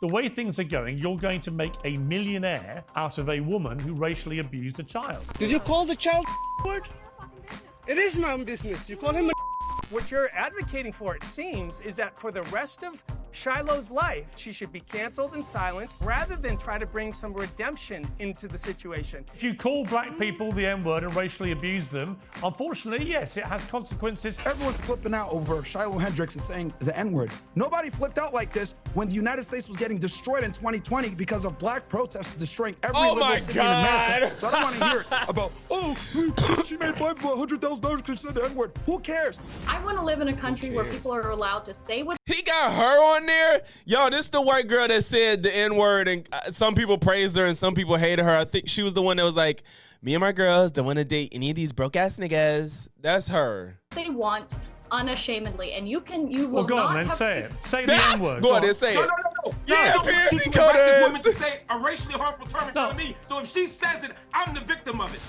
the way things are going, you're going to make a millionaire out of a woman who racially abused a child. Did you call the child word? It is my own business. You call him a What you're advocating for, it seems, is that for the rest of Shiloh's life, she should be canceled and silenced rather than try to bring some redemption into the situation. If you call black people the N-word and racially abuse them, unfortunately, yes, it has consequences. Everyone's flipping out over Shiloh Hendricks and saying the N-word. Nobody flipped out like this when the United States was getting destroyed in 2020 because of black protests destroying every liberal city in America. So I don't want to hear about, oh, she made $100,000 because she said the N-word. Who cares? I want to live in a country where people are allowed to say what He got her on there. Yo, this the white girl that said the N-word, and some people praised her and some people hated her. I think she was the one that was like, me and my girls don't want to date any of these broke ass niggas. That's her. they want unashamedly, and you will Well, go not on then, have say it. Say the N-word. Go on then, say it. No. Yeah, no, Pierce, she's he a black could woman to say a racially harmful term in front of me. So if she says it, I'm the victim of it.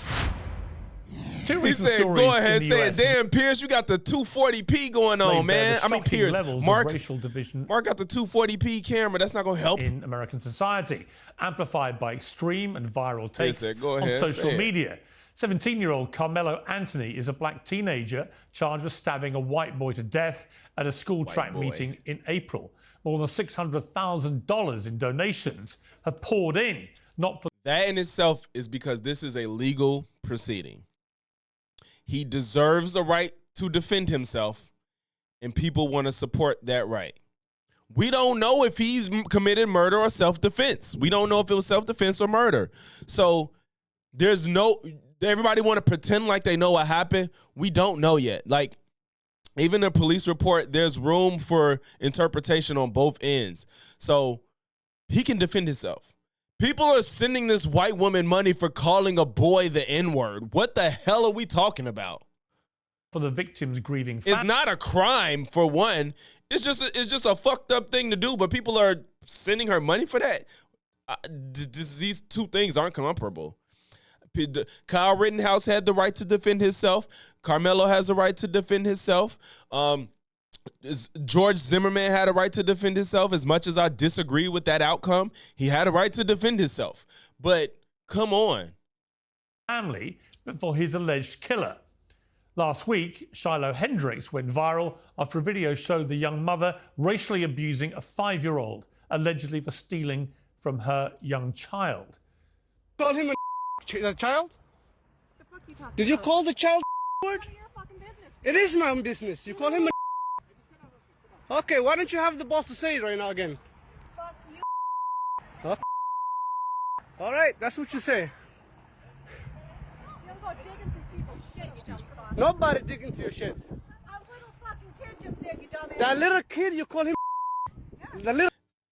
Two He recent said, stories go ahead, in the say it. US Damn, Pierce, you got the 240p going on, man. I mean, Pierce, Mark got the 240p camera. That's not going to help. In American society, amplified by extreme and viral takes Go on ahead, social say it. media. 17-year-old Carmelo Anthony is a black teenager charged with stabbing a white boy to death at a school track meeting in April. More than $600,000 in donations have poured in. Not for that in itself is because this is a legal proceeding. He deserves the right to defend himself, and people want to support that right. We don't know if he's committed murder or self-defense. We don't know if it was self-defense or murder. So there's no, everybody want to pretend like they know what happened. We don't know yet. Like, even the police report, there's room for interpretation on both ends. So he can defend himself. People are sending this white woman money for calling a boy the N-word. What the hell are we talking about? For the victim's grieving family. It's not a crime, for one. It's just a fucked up thing to do, but people are sending her money for that. These two things aren't comparable. Kyle Rittenhouse had the right to defend himself. Carmelo has the right to defend himself. George Zimmerman had a right to defend himself. As much as I disagree with that outcome, he had a right to defend himself. But come on. Family, but for his alleged killer. Last week, Shiloh Hendricks went viral after a video showed the young mother racially abusing a 5-year-old, allegedly for stealing from her young child. Call him a child? The fuck you talking Did you about? call the child word? None of your fucking business. It is my own business. You call him a Okay, why don't you have the boss to say it right now again? Fuck you. Okay. All right, that's what you say. You'll go digging through people's shit, you dumb fuck. Nobody dig into your shit. A little fucking kid just did, you dumbass. That little kid, you call him the little.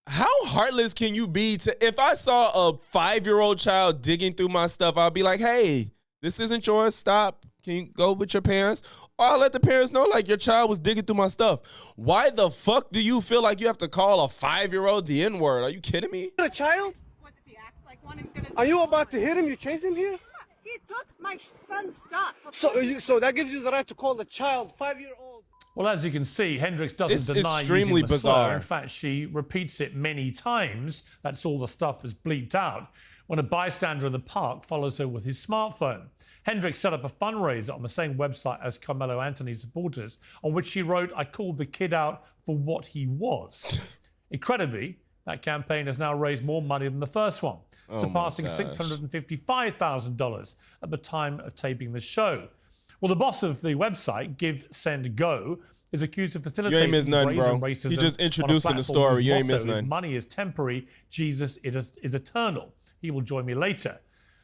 How heartless can you be to, if I saw a 5-year-old child digging through my stuff, I'll be like, hey, this isn't yours, stop. Can you go with your parents? Or I'll let the parents know, like, your child was digging through my stuff. Why the fuck do you feel like you have to call a 5-year-old the N-word? Are you kidding me? A child? What if he acts like one, he's gonna Are you about to hit him? You chase him here? He took my son's stuff. So that gives you the right to call the child 5-year-old. Well, as you can see, Hendricks doesn't It's deny extremely using the bizarre. slur. In fact, she repeats it many times. That's all the stuff is bleeped out. When a bystander in the park follows her with his smartphone. Hendricks set up a fundraiser on the same website as Carmelo Anthony's supporters, on which she wrote, I called the kid out for what he was. Incredibly, that campaign has now raised more money than the first one, surpassing $655,000 at the time of taping the show. Well, the boss of the website, Give, Send, Go, is accused of facilitating brazen racism. He just on a introducing the platform story. whose You ain't motto missed is nothing. money is temporary, Jesus is eternal. He will join me later.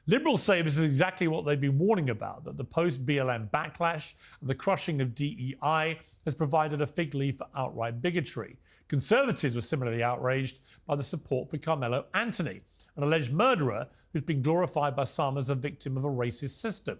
Liberals say this is exactly what they've been warning about, that the post-BLM backlash and the crushing of DEI has provided a fig leaf for outright bigotry. Conservatives were similarly outraged by the support for Carmelo Anthony, an alleged murderer who's been glorified by some as a victim of a racist system.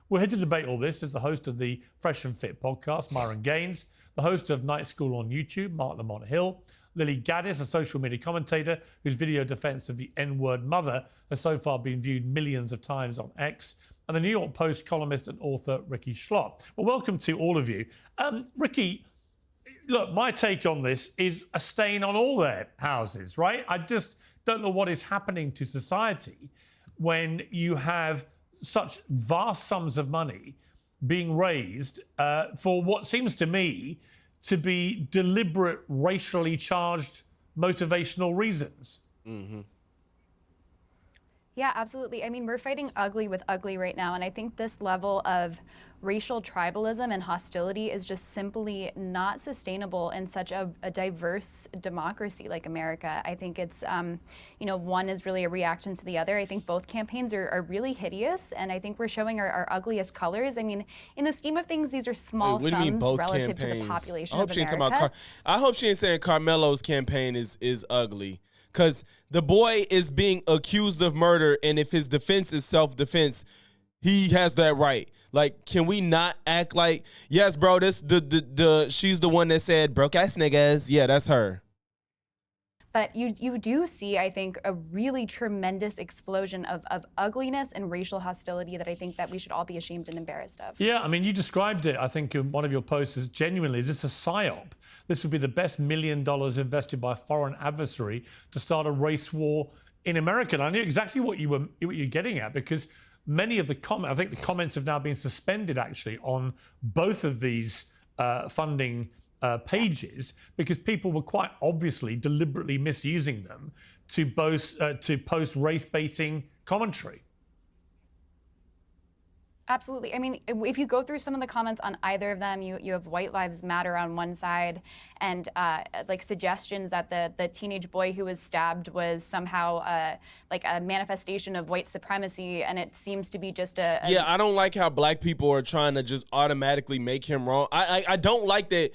We're here to debate all this is the host of the Fresh and Fit podcast, Myron Gaines, the host of Night School on YouTube, Mark Lamont Hill, Lily Gaddis, a social media commentator whose video defense of the N-word mother has so far been viewed millions of times on X, and the New York Post columnist and author Ricky Schlott. Well, welcome to all of you. Ricky, look, my take on this is a stain on all their houses, right? I just don't know what is happening to society when you have such vast sums of money being raised for what seems to me to be deliberate, racially charged, motivational reasons. Mm-hmm. Yeah, absolutely. I mean, we're fighting ugly with ugly right now. And I think this level of racial tribalism and hostility is just simply not sustainable in such a diverse democracy like America. I think it's, one is really a reaction to the other. I think both campaigns are really hideous. And I think we're showing our ugliest colors. I mean, in the scheme of things, these are small sums relative to the population of America. I hope she ain't saying Carmelo's campaign is ugly. Because the boy is being accused of murder, and if his defense is self-defense, he has that right. Like, can we not act like, yes, bro, she's the one that said broke ass niggas. Yeah, that's her. But you do see, I think, a really tremendous explosion of ugliness and racial hostility that I think that we should all be ashamed and embarrassed of. Yeah, I mean, you described it, I think, in one of your posts as genuinely, is this a psyop? This would be the best $1 million invested by a foreign adversary to start a race war in America. And I knew exactly what you're getting at, because many of the comments, I think the comments have now been suspended, actually, on both of these funding pages, because people were quite obviously deliberately misusing them to post race baiting commentary. Absolutely. I mean, if you go through some of the comments on either of them, you have White Lives Matter on one side, and like suggestions that the teenage boy who was stabbed was somehow like a manifestation of white supremacy, and it seems to be just Yeah, I don't like how black people are trying to just automatically make him wrong. I don't like that.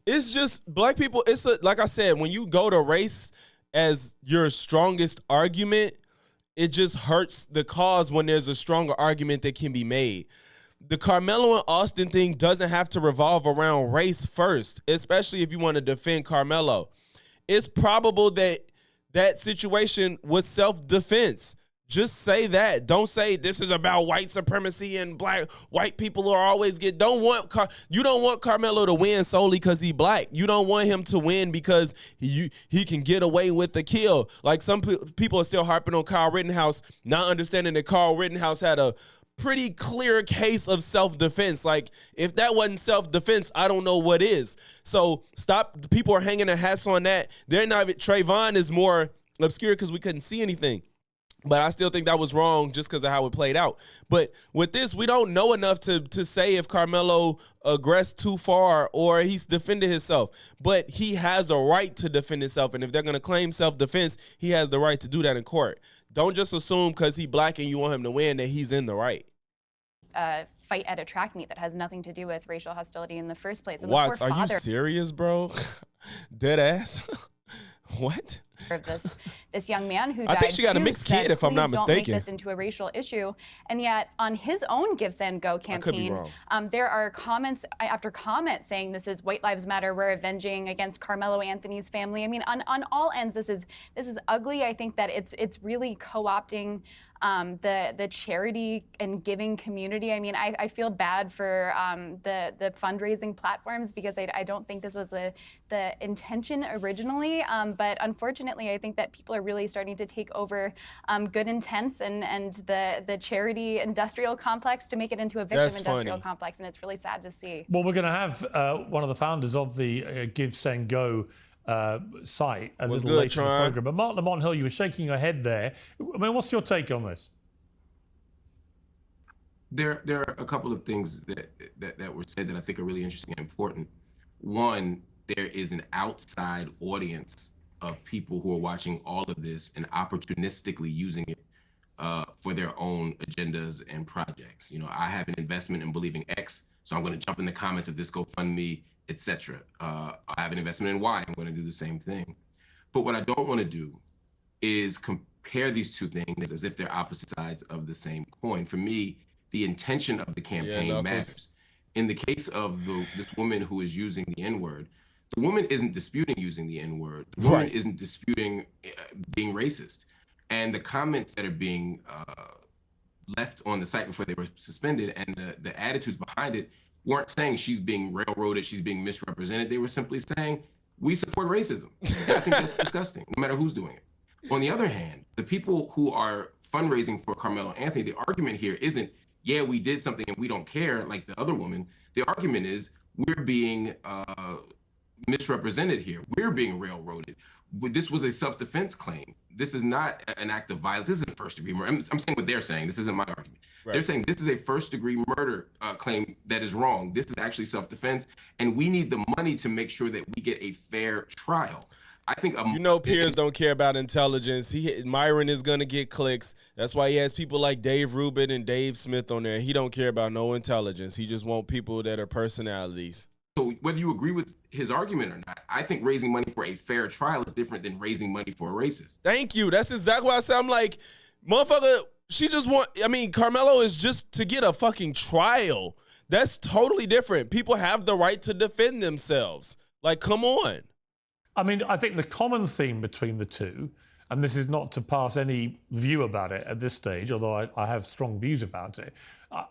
It's just black people. Like I said, when you go to race as your strongest argument, it just hurts the cause when there's a stronger argument that can be made. The Carmelo and Austin thing doesn't have to revolve around race first, especially if you want to defend Carmelo. It's probable that that situation was self-defense. Just say that. Don't say this is about white supremacy and white people are always you don't want Carmelo to win solely because he's black. You don't want him to win because he can get away with the kill. Like some people are still harping on Kyle Rittenhouse, not understanding that Kyle Rittenhouse had a pretty clear case of self-defense. Like, if that wasn't self-defense, I don't know what is. So stop. People are hanging their hats on that. They're not. Trayvon is more obscure because we couldn't see anything. But I still think that was wrong just because of how it played out. But with this, we don't know enough to say if Carmelo aggressed too far or he's defended himself. But he has a right to defend himself. And if they're going to claim self-defense, he has the right to do that in court. Don't just assume because he's black and you want him to win that he's in the right. Fight at a track meet that has nothing to do with racial hostility in the first place. And Watts, are you serious, bro? Dead ass? What? Of this young man who died. I think she got a mixed kid, if I'm not mistaken. Don't make this into a racial issue. And yet, on his own Give, Send, Go campaign, there are comments after comment saying this is White Lives Matter. We're avenging against Carmelo Anthony's family. I mean, on all ends, this is ugly. I think that it's really co-opting the charity and giving community. I mean, I feel bad for the fundraising platforms because I don't think this was the intention originally. But unfortunately, I think that people are really starting to take over good intents and the charity industrial complex to make it into a victim industrial complex. And it's really sad to see. Well, we're going to have one of the founders of the Give, Send, Go site a little later in the program. But Mark Lamont Hill, you were shaking your head there. I mean, what's your take on this? There are a couple of things that were said that I think are really interesting and important. One, there is an outside audience of people who are watching all of this and opportunistically using it for their own agendas and projects. You know, I have an investment in believing X, so I'm going to jump in the comments of this GoFundMe, etc. I have an investment in Y. I'm going to do the same thing. But what I don't want to do is compare these two things as if they're opposite sides of the same coin. For me, the intention of the campaign matters. In the case of this woman who is using the N-word, the woman isn't disputing using the N-word. The woman isn't disputing being racist. And the comments that are being left on the site before they were suspended and the attitudes behind it weren't saying she's being railroaded, she's being misrepresented. They were simply saying, we support racism. And I think that's disgusting, no matter who's doing it. On the other hand, the people who are fundraising for Carmelo Anthony, the argument here isn't, yeah, we did something and we don't care, like the other woman. The argument is, we're being misrepresented here. We're being railroaded. This was a self-defense claim. This is not an act of violence. This isn't first-degree murder. I'm saying what they're saying. This isn't my argument. Right. They're saying this is a first-degree murder claim that is wrong. This is actually self-defense, and we need the money to make sure that we get a fair trial. I think Piers don't care about intelligence. Myron is gonna get clicks. That's why he has people like Dave Rubin and Dave Smith on there. He don't care about no intelligence. He just want people that are personalities. So whether you agree with his argument or not, I think raising money for a fair trial is different than raising money for a racist. Thank you. That's exactly what I said. I'm like, motherfucker, Carmelo is just to get a fucking trial. That's totally different. People have the right to defend themselves. Like, come on. I mean, I think the common theme between the two, and this is not to pass any view about it at this stage, although I have strong views about it.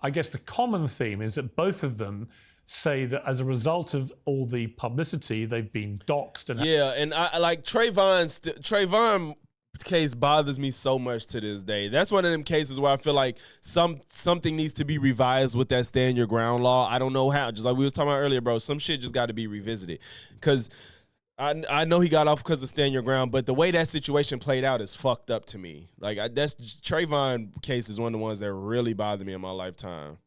I guess the common theme is that both of them say that as a result of all the publicity, they've been doxxed. And I like Trayvon case bothers me so much to this day. That's one of them cases where I feel like something needs to be revised with that stand your ground law. I don't know how. Just like we was talking about earlier, bro, some shit just got to be revisited. Because I know he got off because of stand your ground, but the way that situation played out is fucked up to me. Like, that's Trayvon case is one of the ones that really bothered me in my lifetime.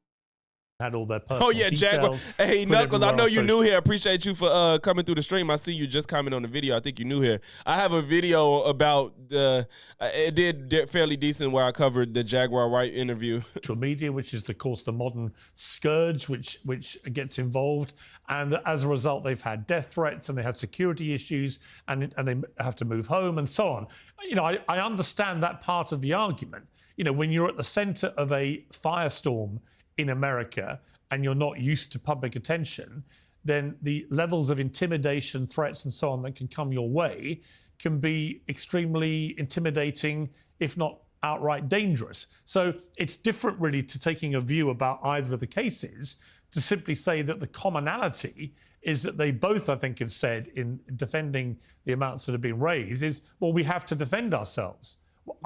Had all their personal Jaguar. Hey, Knuckles, I know you new here. I appreciate you for coming through the stream. I see you just comment on the video. I think you new here. I have a video about it did fairly decent where I covered the Jaguar White interview. Social media, which is, of course, the modern scourge, which gets involved. And as a result, they've had death threats and they have security issues and they have to move home and so on. You know, I understand that part of the argument. You know, when you're at the center of a firestorm in America and you're not used to public attention, then the levels of intimidation, threats and so on that can come your way can be extremely intimidating, if not outright dangerous. So it's different really to taking a view about either of the cases to simply say that the commonality is that they both, I think, have said in defending the amounts that have been raised is, well, we have to defend ourselves.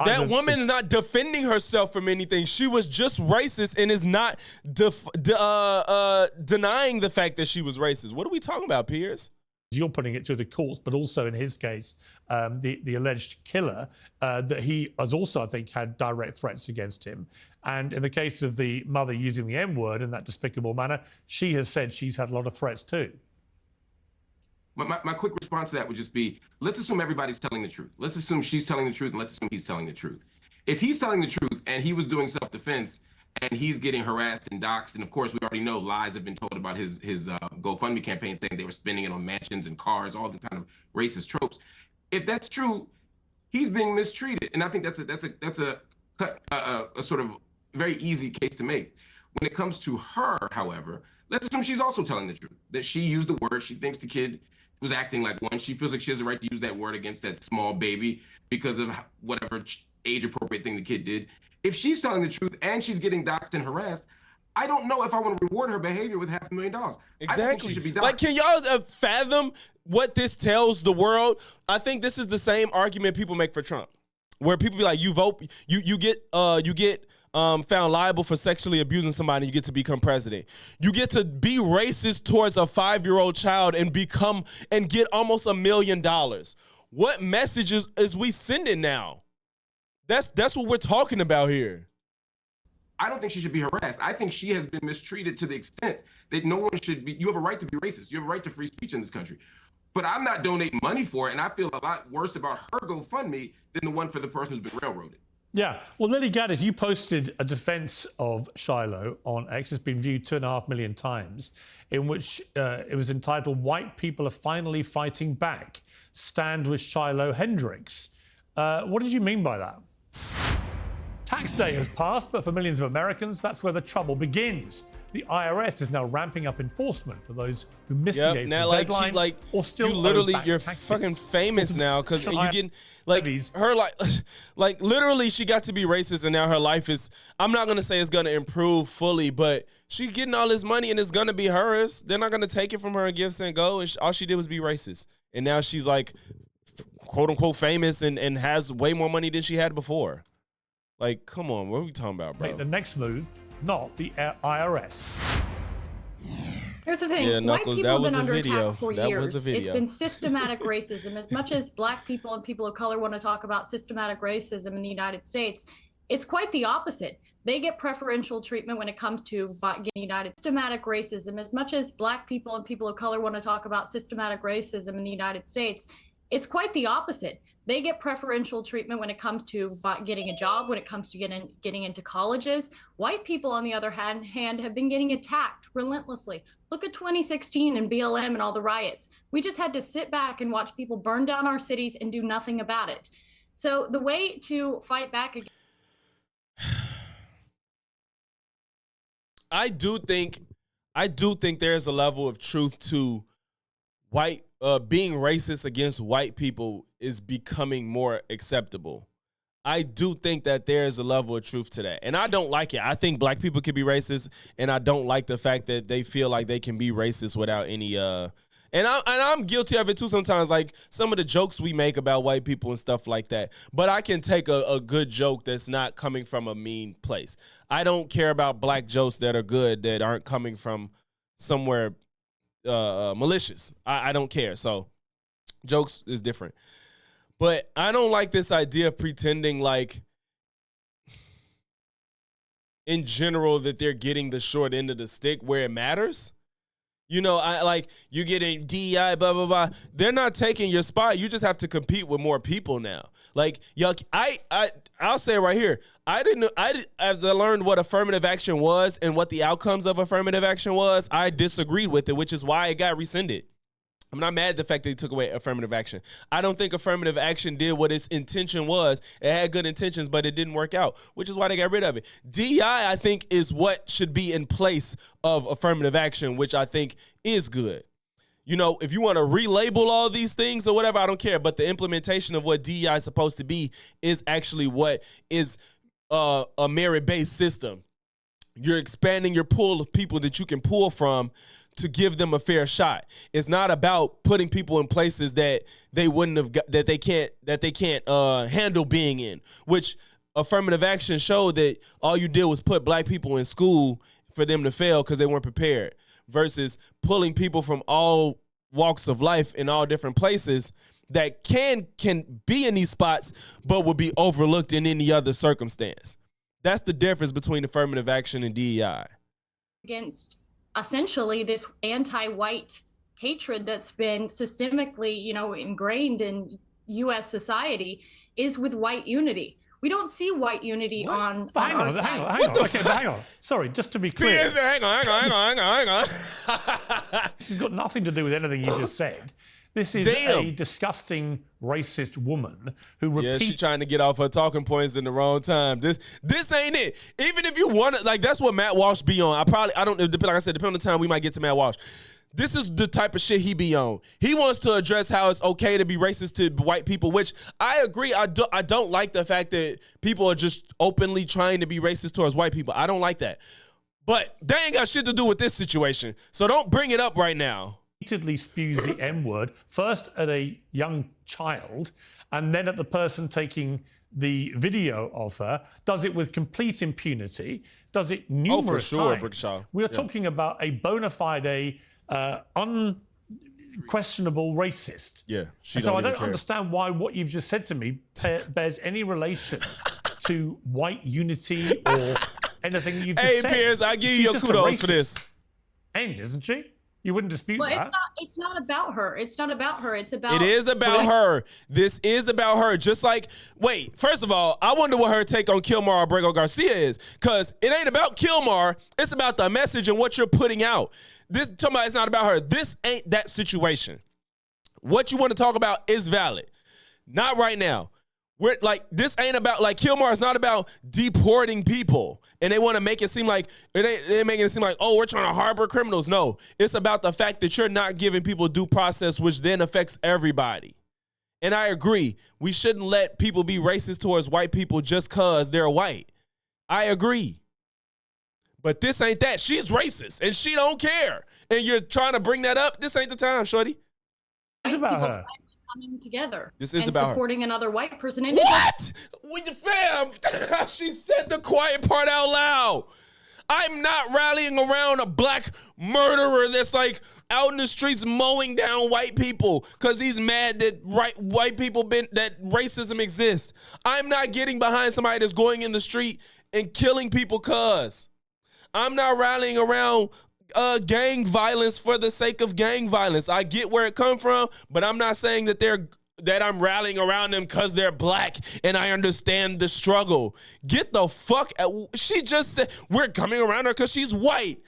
That woman is not defending herself from anything. She was just racist and is not denying the fact that she was racist. What are we talking about, Piers? You're putting it through the courts, but also in his case, the alleged killer, that he has also, I think, had direct threats against him. And in the case of the mother using the M-word in that despicable manner, she has said she's had a lot of threats too. My quick response to that would just be, let's assume everybody's telling the truth. Let's assume she's telling the truth, and let's assume he's telling the truth. If he's telling the truth and he was doing self-defense and he's getting harassed and doxxed, and of course we already know lies have been told about his GoFundMe campaign saying they were spending it on mansions and cars, all the kind of racist tropes. If that's true, he's being mistreated, and I think that's a sort of very easy case to make. When it comes to her, however, let's assume she's also telling the truth, that she used the word, she thinks the kid was acting like one. She feels like she has the right to use that word against that small baby because of whatever age-appropriate thing the kid did. If she's telling the truth and she's getting doxxed and harassed, I don't know if I want to reward her behavior with $500,000. Exactly. I think she should be doxxed. Like, can y'all fathom what this tells the world? I think this is the same argument people make for Trump, where people be like, you vote, you get found liable for sexually abusing somebody, you get to become president. You get to be racist towards a 5-year-old child and get almost $1 million. What messages is we sending now? That's what we're talking about here. I don't think she should be harassed. I think she has been mistreated to the extent that no one should be. You have a right to be racist. You have a right to free speech in this country. But I'm not donating money for it, and I feel a lot worse about her GoFundMe than the one for the person who's been railroaded. Yeah, well, Lily Gaddis, you posted a defense of Shiloh on X. It's been viewed 2.5 million times, in which it was entitled, "White People Are Finally Fighting Back. Stand with Shiloh Hendricks." What did you mean by that? Tax day has passed, but for millions of Americans, that's where the trouble begins. the IRS is now ramping up enforcement for those who misbehave now the like deadline she like or still you literally owe back you're taxes. fucking famous now because you getting like levies. her like literally she got to be racist and now her life is, I'm not gonna say it's gonna improve fully, but she getting all this money and it's gonna be hers. They're not gonna take it from her and give and go, and all she did was be racist, and now she's like quote unquote famous and has way more money than she had before. Like, come on, what are we talking about, bro? Make the next move, not the IRS. Here's the thing. Yeah, White Knuckles, people that have been was a under video. attack for That years. was a video. It's been systematic racism. As much as black people and people of color want to talk about systematic racism in the United States, it's quite the opposite. They get preferential treatment when it comes to getting United. Systematic racism. As much as black people and people of color want to talk about systematic racism in the United States, it's quite the opposite. They get preferential treatment when it comes to getting a job, when it comes to getting into colleges. White people, on the other hand, have been getting attacked relentlessly. Look at 2016 and BLM and all the riots. We just had to sit back and watch people burn down our cities and do nothing about it. So the way to fight back against I do think there's a level of truth to being racist against white people is becoming more acceptable. I do think that there's a level of truth to that. And I don't like it. I think black people can be racist, and I don't like the fact that they feel like they can be racist without any and I'm guilty of it too sometimes, like some of the jokes we make about white people and stuff like that. But I can take a good joke that's not coming from a mean place. I don't care about black jokes that are good that aren't coming from somewhere malicious. I don't care. So jokes is different. But I don't like this idea of pretending like in general that they're getting the short end of the stick where it matters. You know, I like you getting DEI, blah, blah, blah. They're not taking your spot. You just have to compete with more people now. Like, I'll say it right here. As I learned what affirmative action was and what the outcomes of affirmative action was, I disagreed with it, which is why it got rescinded. I'm not mad at the fact that they took away affirmative action. I don't think affirmative action did what its intention was. It had good intentions, but it didn't work out, which is why they got rid of it. DEI, I think, is what should be in place of affirmative action, which I think is good. You know, if you want to relabel all these things or whatever, I don't care. But the implementation of what DEI is supposed to be is actually what is a merit-based system. You're expanding your pool of people that you can pull from to give them a fair shot. It's not about putting people in places that they wouldn't have got, that they can't handle being in, which affirmative action showed that all you did was put black people in school for them to fail because they weren't prepared, versus pulling people from all walks of life in all different places that can be in these spots but would be overlooked in any other circumstance. That's the difference between affirmative action and DEI. Against essentially this anti-white hatred that's been systemically, ingrained in U.S. society is with white unity. We don't see white unity on our side. Hang on. Sorry, just to be clear. Hang on. This has got nothing to do with anything you just said. This is a disgusting racist woman who repeats. Yeah, she's trying to get off her talking points in the wrong time. This ain't it. Even if you want to, like, that's what Matt Walsh be on. I don't know. Like I said, depending on the time, we might get to Matt Walsh. This is the type of shit he be on. He wants to address how it's okay to be racist to white people, which I agree. I don't like the fact that people are just openly trying to be racist towards white people. I don't like that. But that ain't got shit to do with this situation. So don't bring it up right now. Repeatedly spews the M-word, first at a young child, and then at the person taking the video of her, does it with complete impunity, does it numerous times. Brickshaw. We are talking about a bona fide, unquestionable racist. Yeah, so I don't understand why what you've just said to me bears any relation to white unity or anything that you've just said. Hey, Piers, I give you your kudos for this. And isn't she? You wouldn't dispute that. Well, it's not about her. It's not about her. It's about... It is about her. This is about her. Just like, wait, first of all, I wonder what her take on Kilmar Abrego Garcia is. Because it ain't about Kilmar. It's about the message and what you're putting out. It's not about her. This ain't that situation. What you want to talk about is valid. Not right now. We're like, this ain't about, like, Kilmar is not about deporting people. And they want to make it seem like, they're making it seem like, oh, we're trying to harbor criminals. No, it's about the fact that you're not giving people due process, which then affects everybody. And I agree. We shouldn't let people be racist towards white people just because they're white. I agree. But this ain't that. She's racist and she don't care. And you're trying to bring that up. This ain't the time, shorty. It's about her. Coming together. This is and about supporting another white person. And what? With the fam. She said the quiet part out loud. I'm not rallying around a black murderer that's like out in the streets mowing down white people because he's mad that white people that racism exists. I'm not getting behind somebody that's going in the street and killing people cause. I'm not rallying around gang violence for the sake of gang violence. I get where it comes from, but I'm not saying that I'm rallying around them because they're black and I understand the struggle. Get the fuck out. She just said we're coming around her because she's white.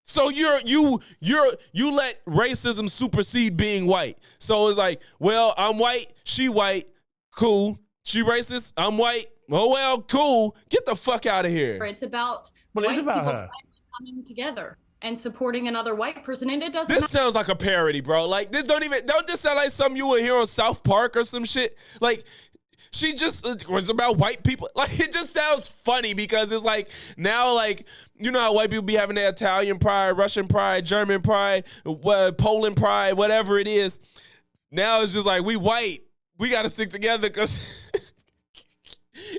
So you let racism supersede being white. So it's like, well, I'm white, she white, cool. She racist, I'm white. Oh well, cool. Get the fuck out of here. it's about It's about her coming together and supporting another white person, and it doesn't. This sounds like a parody, bro. Like this don't this sound like something you would hear on South Park or some shit. Like she just was about white people. Like it just sounds funny because it's like now, like you know how white people be having their Italian pride, Russian pride, German pride, Poland pride, whatever it is. Now it's just like we white, we got to stick together because.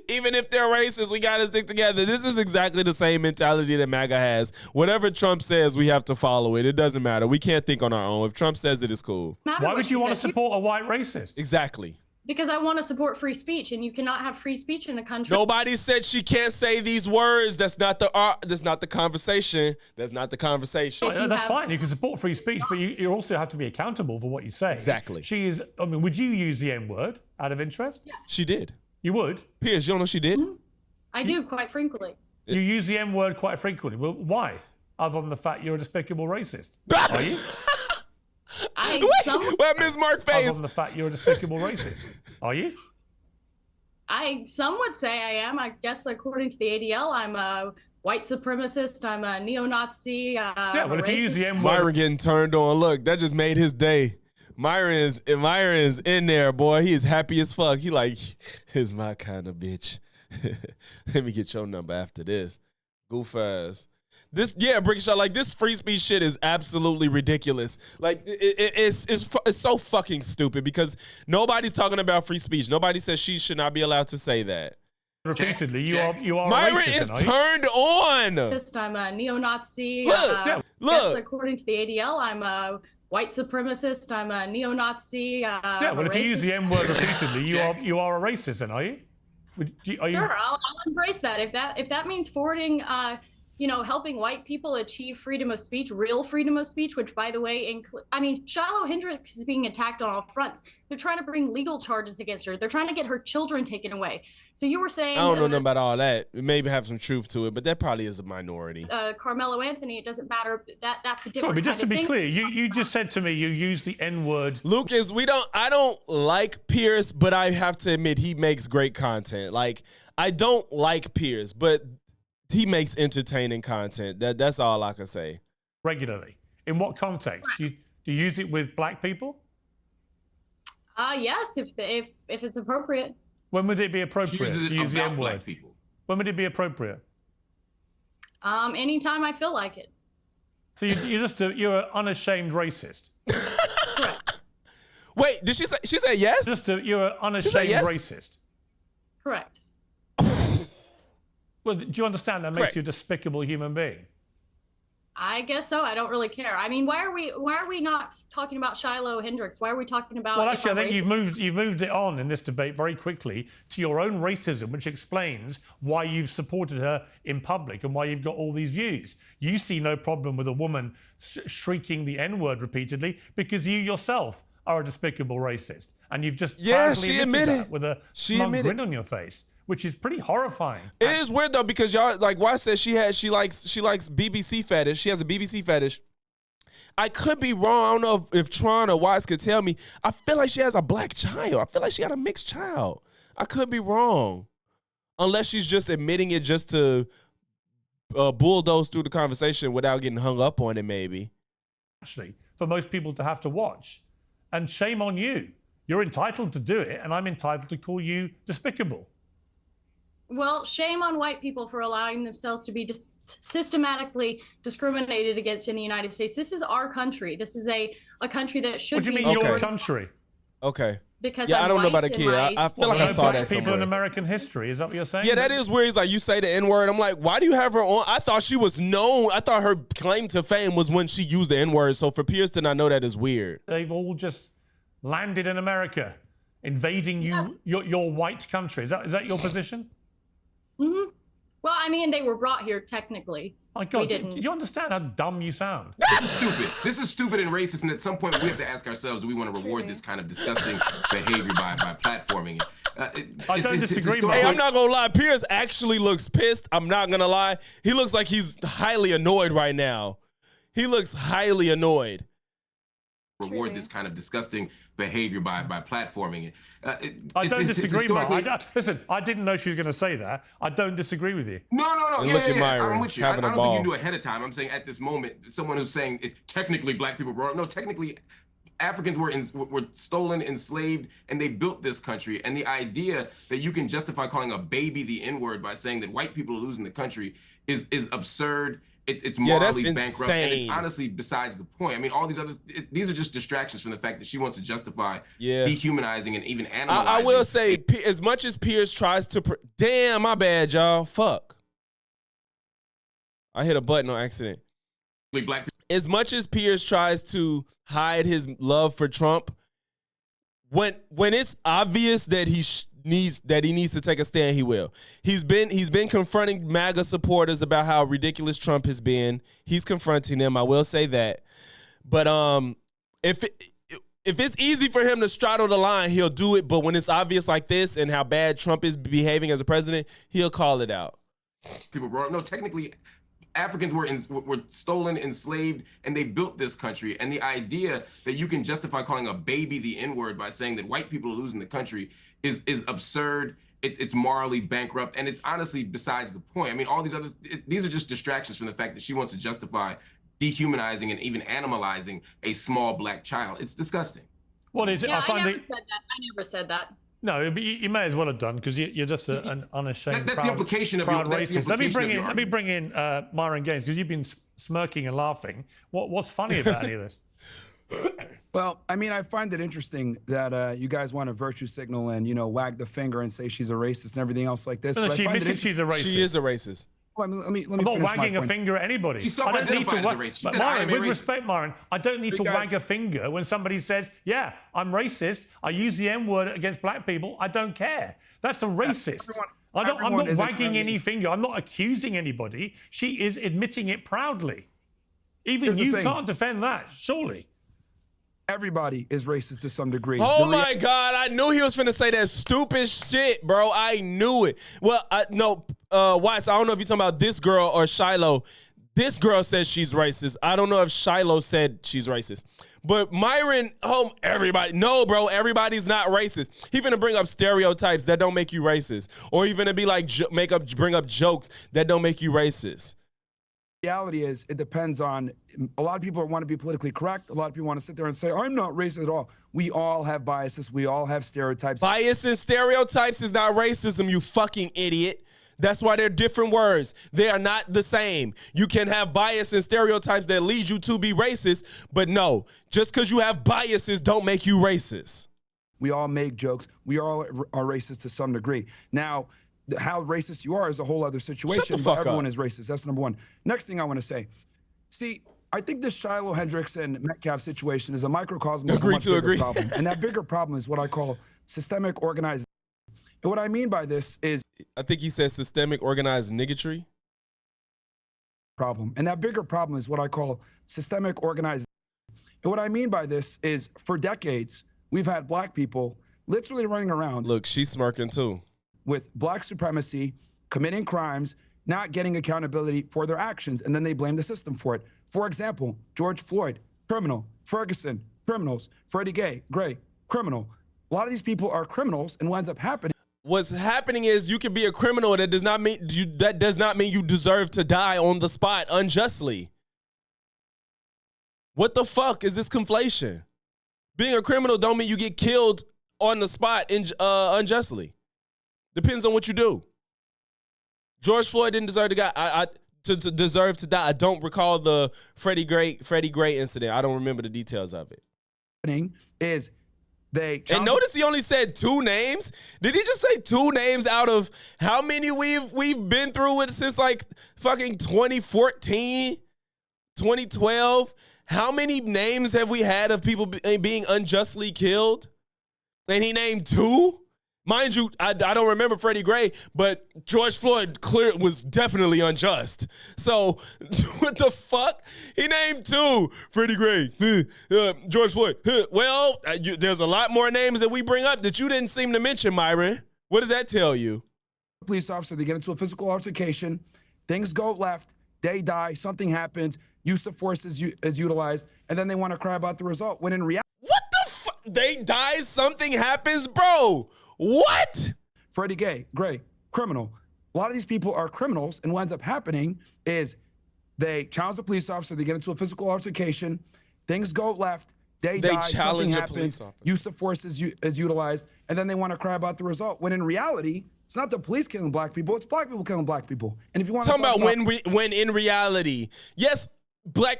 Even if they're racist, we got to stick together. This is exactly the same mentality that MAGA has. Whatever Trump says, we have to follow it. It doesn't matter. We can't think on our own. If Trump says it, it's cool. Why would you want to support a white racist? Exactly. Because I want to support free speech, and you cannot have free speech in a country. Nobody said she can't say these words. That's not the conversation. That's not the conversation. That's fine. You can support free speech, but you also have to be accountable for what you say. Exactly. Would you use the N-word out of interest? Yeah. She did. You would? Piers, you don't know she did? Mm-hmm. I do, quite frequently. You use the N-word quite frequently. Well, why? Other than the fact you're a despicable racist. Are you? Wait, Ms. Mark face. Other than the fact you're a despicable racist. Are you? Some would say I am. I guess according to the ADL, I'm a white supremacist. I'm a neo-Nazi. Yeah, but if you use the N-word... Myron getting turned on. Look, that just made his day. Myron's in there, boy. He is happy as fuck. He like, he's my kind of bitch. Let me get your number after this. Goof ass. Brick Shot, like this free speech shit is absolutely ridiculous. Like it's so fucking stupid because nobody's talking about free speech. Nobody says she should not be allowed to say that. Repeatedly, you are Myron racist, is turned on. I'm a neo-Nazi. Look. Yes, according to the ADL, I'm a white supremacist. I'm a neo-Nazi. If you use the N-word repeatedly, you are a racist, then are you? Sure, I'll embrace that. If that means forwarding, helping white people achieve freedom of speech, real freedom of speech, which, by the way, Shiloh Hendricks is being attacked on all fronts. They're trying to bring legal charges against her. They're trying to get her children taken away. So you were saying... I don't know nothing about all that. It maybe have some truth to it, but that probably is a minority. Carmelo Anthony, it doesn't matter. That's a different Sorry, but just to be thing. clear, you just said to me you use the N-word. Lucas, I don't like Pierce, but I have to admit he makes great content. Like, I don't like Pierce, but he makes entertaining content. That's all I can say. Regularly. In what context? Do you use it with black people? Yes, if it's appropriate. When would it be appropriate to use the N-word? When would it be appropriate? Anytime I feel like it. So you're an unashamed racist. Correct. Wait, did she say yes? You're an unashamed racist. Correct. Well, do you understand that makes you a despicable human being? I guess so. I don't really care. I mean, why are we not talking about Shiloh Hendricks? Why are we talking about? Well, actually, I think you've moved it on in this debate very quickly to your own racism, which explains why you've supported her in public and why you've got all these views. You see no problem with a woman shrieking the N-word repeatedly because you yourself are a despicable racist, and you've just proudly admitted that with a smug grin on your face, which is pretty horrifying. It is weird though because y'all like why says she likes BBC fetish. She has a BBC fetish. I could be wrong. I don't know if Tron or Wise could tell me. I feel like she has a black child. I feel like she had a mixed child. I could be wrong. Unless she's just admitting it just to bulldoze through the conversation without getting hung up on it, maybe. Actually, for most people to have to watch. And shame on you. You're entitled to do it, and I'm entitled to call you despicable. Well, shame on white people for allowing themselves to be systematically discriminated against in the United States. This is our country. This is a country that should be. What do you mean your country? Okay. Because yeah, I'm I don't know about a white kid. I feel like I saw that people somewhere. in American history. Is that what you're saying? Yeah, that is weird. He's like, you say the N-word. I'm like, why do you have her on? I thought she was known. I thought her claim to fame was when she used the N-word. So for Pierce to not know that is weird. They've all just landed in America, invading your white country. Is that your position? Mm-hmm. Well, I mean, they were brought here technically. My God, do you understand how dumb you sound? This is stupid. This is stupid and racist, and at some point we have to ask ourselves, do we want to reward this kind of disgusting behavior by platforming it? I don't disagree, Hey, I'm not going to lie. Pierce actually looks pissed. I'm not going to lie. He looks like he's highly annoyed right now. He looks highly annoyed. Reward this kind of disgusting behavior by platforming it. I don't disagree, Mark. Listen, I didn't know she was going to say that. I don't disagree with you. No. And look at Myron, I'm with you. I having a don't ball. think you can do it ahead of time. I'm saying at this moment, someone who's saying technically black people brought up. No, technically Africans were stolen, enslaved, and they built this country. And the idea that you can justify calling a baby the N-word by saying that white people are losing the country is absurd. It's morally bankrupt, and it's honestly besides the point. I mean, all these these are just distractions from the fact that she wants to justify dehumanizing and even animalizing. I will say, as much as Pierce tries to, damn, my bad, y'all. Fuck. I hit a button on accident. As much as Pierce tries to hide his love for Trump, when it's obvious that he needs to take a stand, he will. He's been confronting MAGA supporters about how ridiculous Trump has been. He's confronting them. I will say that. But if it's easy for him to straddle the line, he'll do it. But when it's obvious like this and how bad Trump is behaving as a president, he'll call it out. People brought up. No, technically, Africans were stolen, enslaved, and they built this country. And the idea that you can justify calling a baby the N-word by saying that white people are losing the country is absurd. It's morally bankrupt, and it's honestly besides the point. I mean, all these are just distractions from the fact that she wants to justify dehumanizing and even animalizing a small black child. It's disgusting. What is it? Yeah, I never said that. No, but you may as well have done because you're just an unashamed. That's the implication of your racist. Let me bring in Myron Gaines because you've been smirking and laughing. What's funny about any of this? Well, I mean, I find it interesting that you guys want to virtue signal and wag the finger and say she's a racist and everything else like this. No, she admits she's a racist. She is a racist. Well, let me I'm not wagging a finger at anybody. She's I don't need to racist. Myron, with respect, Myron, I don't need to wag a finger when somebody says, yeah, I'm racist. I use the N-word against black people. I don't care. That's a racist. I'm not wagging any finger. I'm not accusing anybody. She is admitting it proudly. Even you can't defend that, surely. Everybody is racist to some degree. Oh my God, I knew he was finna say that stupid shit, bro. I knew it. Well, Watts, I don't know if you're talking about this girl or Shiloh. This girl says she's racist. I don't know if Shiloh said she's racist. But Myron, everybody, no, bro, everybody's not racist. He finna bring up stereotypes that don't make you racist. Or he finna be like, bring up jokes that don't make you racist. Reality is, it depends on, a lot of people want to be politically correct. A lot of people want to sit there and say, I'm not racist at all. We all have biases. We all have stereotypes. Bias and stereotypes is not racism, you fucking idiot. That's why they're different words. They are not the same. You can have bias and stereotypes that lead you to be racist, but no, just because you have biases don't make you racist. We all make jokes. We all are racist to some degree. Now, how racist you are is a whole other situation. Shut the fuck everyone up. is racist. That's number one. Next thing I want to say. See, I think this Shiloh Hendricks and Metcalf situation is a microcosm of a much bigger problem. And that bigger problem is what I call systemic organized. And what I mean by this is, I think he says systemic organized niggatry. Problem. And that bigger problem is what I call systemic organized. And what I mean by this is, for decades, we've had black people literally running around. Look, she's smirking too. With black supremacy, committing crimes, not getting accountability for their actions, and then they blame the system for it. For example, George Floyd, criminal. Ferguson, criminals. Freddie Gray, criminal. A lot of these people are criminals, and what ends up happening. What's happening is you can be a criminal. That does not mean you deserve to die on the spot unjustly. What the fuck is this conflation? Being a criminal don't mean you get killed on the spot unjustly. Depends on what you do. George Floyd didn't deserve to deserve to die. I don't recall the Freddie Gray incident. I don't remember the details of it. Is and notice he only said 2 names. Did he just say 2 names out of how many we've been through it since like fucking 2014, 2012? How many names have we had of people being unjustly killed? And he named 2? Mind you, I don't remember Freddie Gray, but George Floyd was definitely unjust. So, what the fuck? He named 2. Freddie Gray, George Floyd. Well, there's a lot more names that we bring up that you didn't seem to mention, Myron. What does that tell you? Police officer, they get into a physical altercation, things go left, they die, something happens, use of force is utilized, and then they want to cry about the result, when in reality... What the fuck? They die, something happens? Bro, what? Freddie Gray, criminal. A lot of these people are criminals, and what ends up happening is they challenge the police officer, they get into a physical altercation, things go left, they die, something happens, use of force is utilized, and then they want to cry about the result, when in reality, it's not the police killing black people, it's black people killing black people. And if you want to talk about when in reality, yes,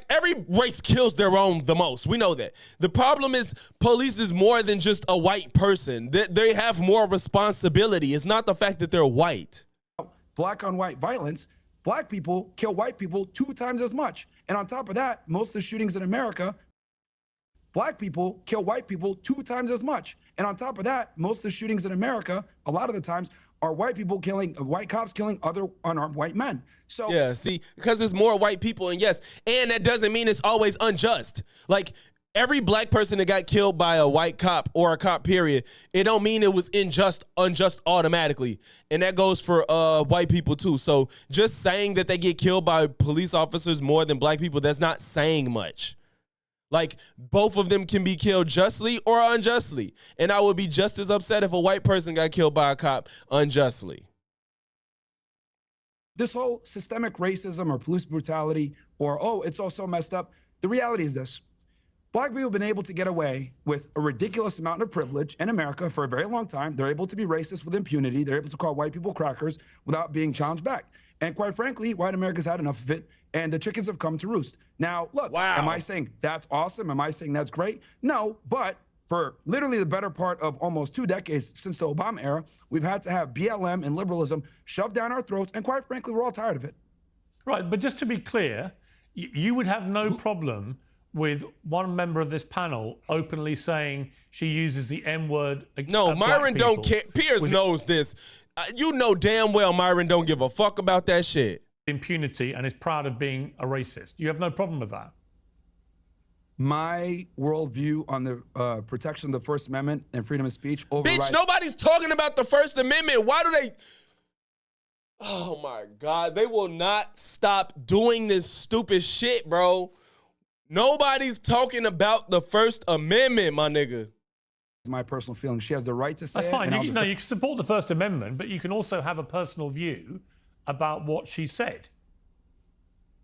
every race kills their own the most. We know that. The problem is police is more than just a white person. They have more responsibility. It's not the fact that they're white. Black on white violence, black people kill white people 2 times as much. And on top of that, most of the shootings in America, black people kill white people 2 times as much. And on top of that, most of the shootings in America, a lot of the times, are white cops killing other unarmed white men. So yeah, see, because there's more white people, and yes, and that doesn't mean it's always unjust. Like every black person that got killed by a white cop or a cop, period, it don't mean it was unjust automatically. And that goes for white people too. So just saying that they get killed by police officers more than black people, that's not saying much. Like, both of them can be killed justly or unjustly. And I would be just as upset if a white person got killed by a cop unjustly. This whole systemic racism or police brutality or, oh, it's all so messed up. The reality is this. Black people have been able to get away with a ridiculous amount of privilege in America for a very long time. They're able to be racist with impunity. They're able to call white people crackers without being challenged back. And quite frankly, white America's had enough of it, and the chickens have come to roost. Now, look, Am I saying that's awesome? Am I saying that's great? No, but for literally the better part of almost 2 decades since the Obama era, we've had to have BLM and liberalism shoved down our throats, and quite frankly, we're all tired of it. Right, but just to be clear, you would have no problem with one member of this panel openly saying she uses the N-word. No, Myron don't care. Piers knows this. You know damn well Myron don't give a fuck about that shit. Impunity and is proud of being a racist. You have no problem with that. My worldview on the protection of the First Amendment and freedom of speech overrides. Bitch, nobody's talking about the First Amendment. Why do they? Oh my God, they will not stop doing this stupid shit, bro. Nobody's talking about the First Amendment, my nigga. My personal feeling. She has the right to say That's fine. You can support the First Amendment, but you can also have a personal view about what she said.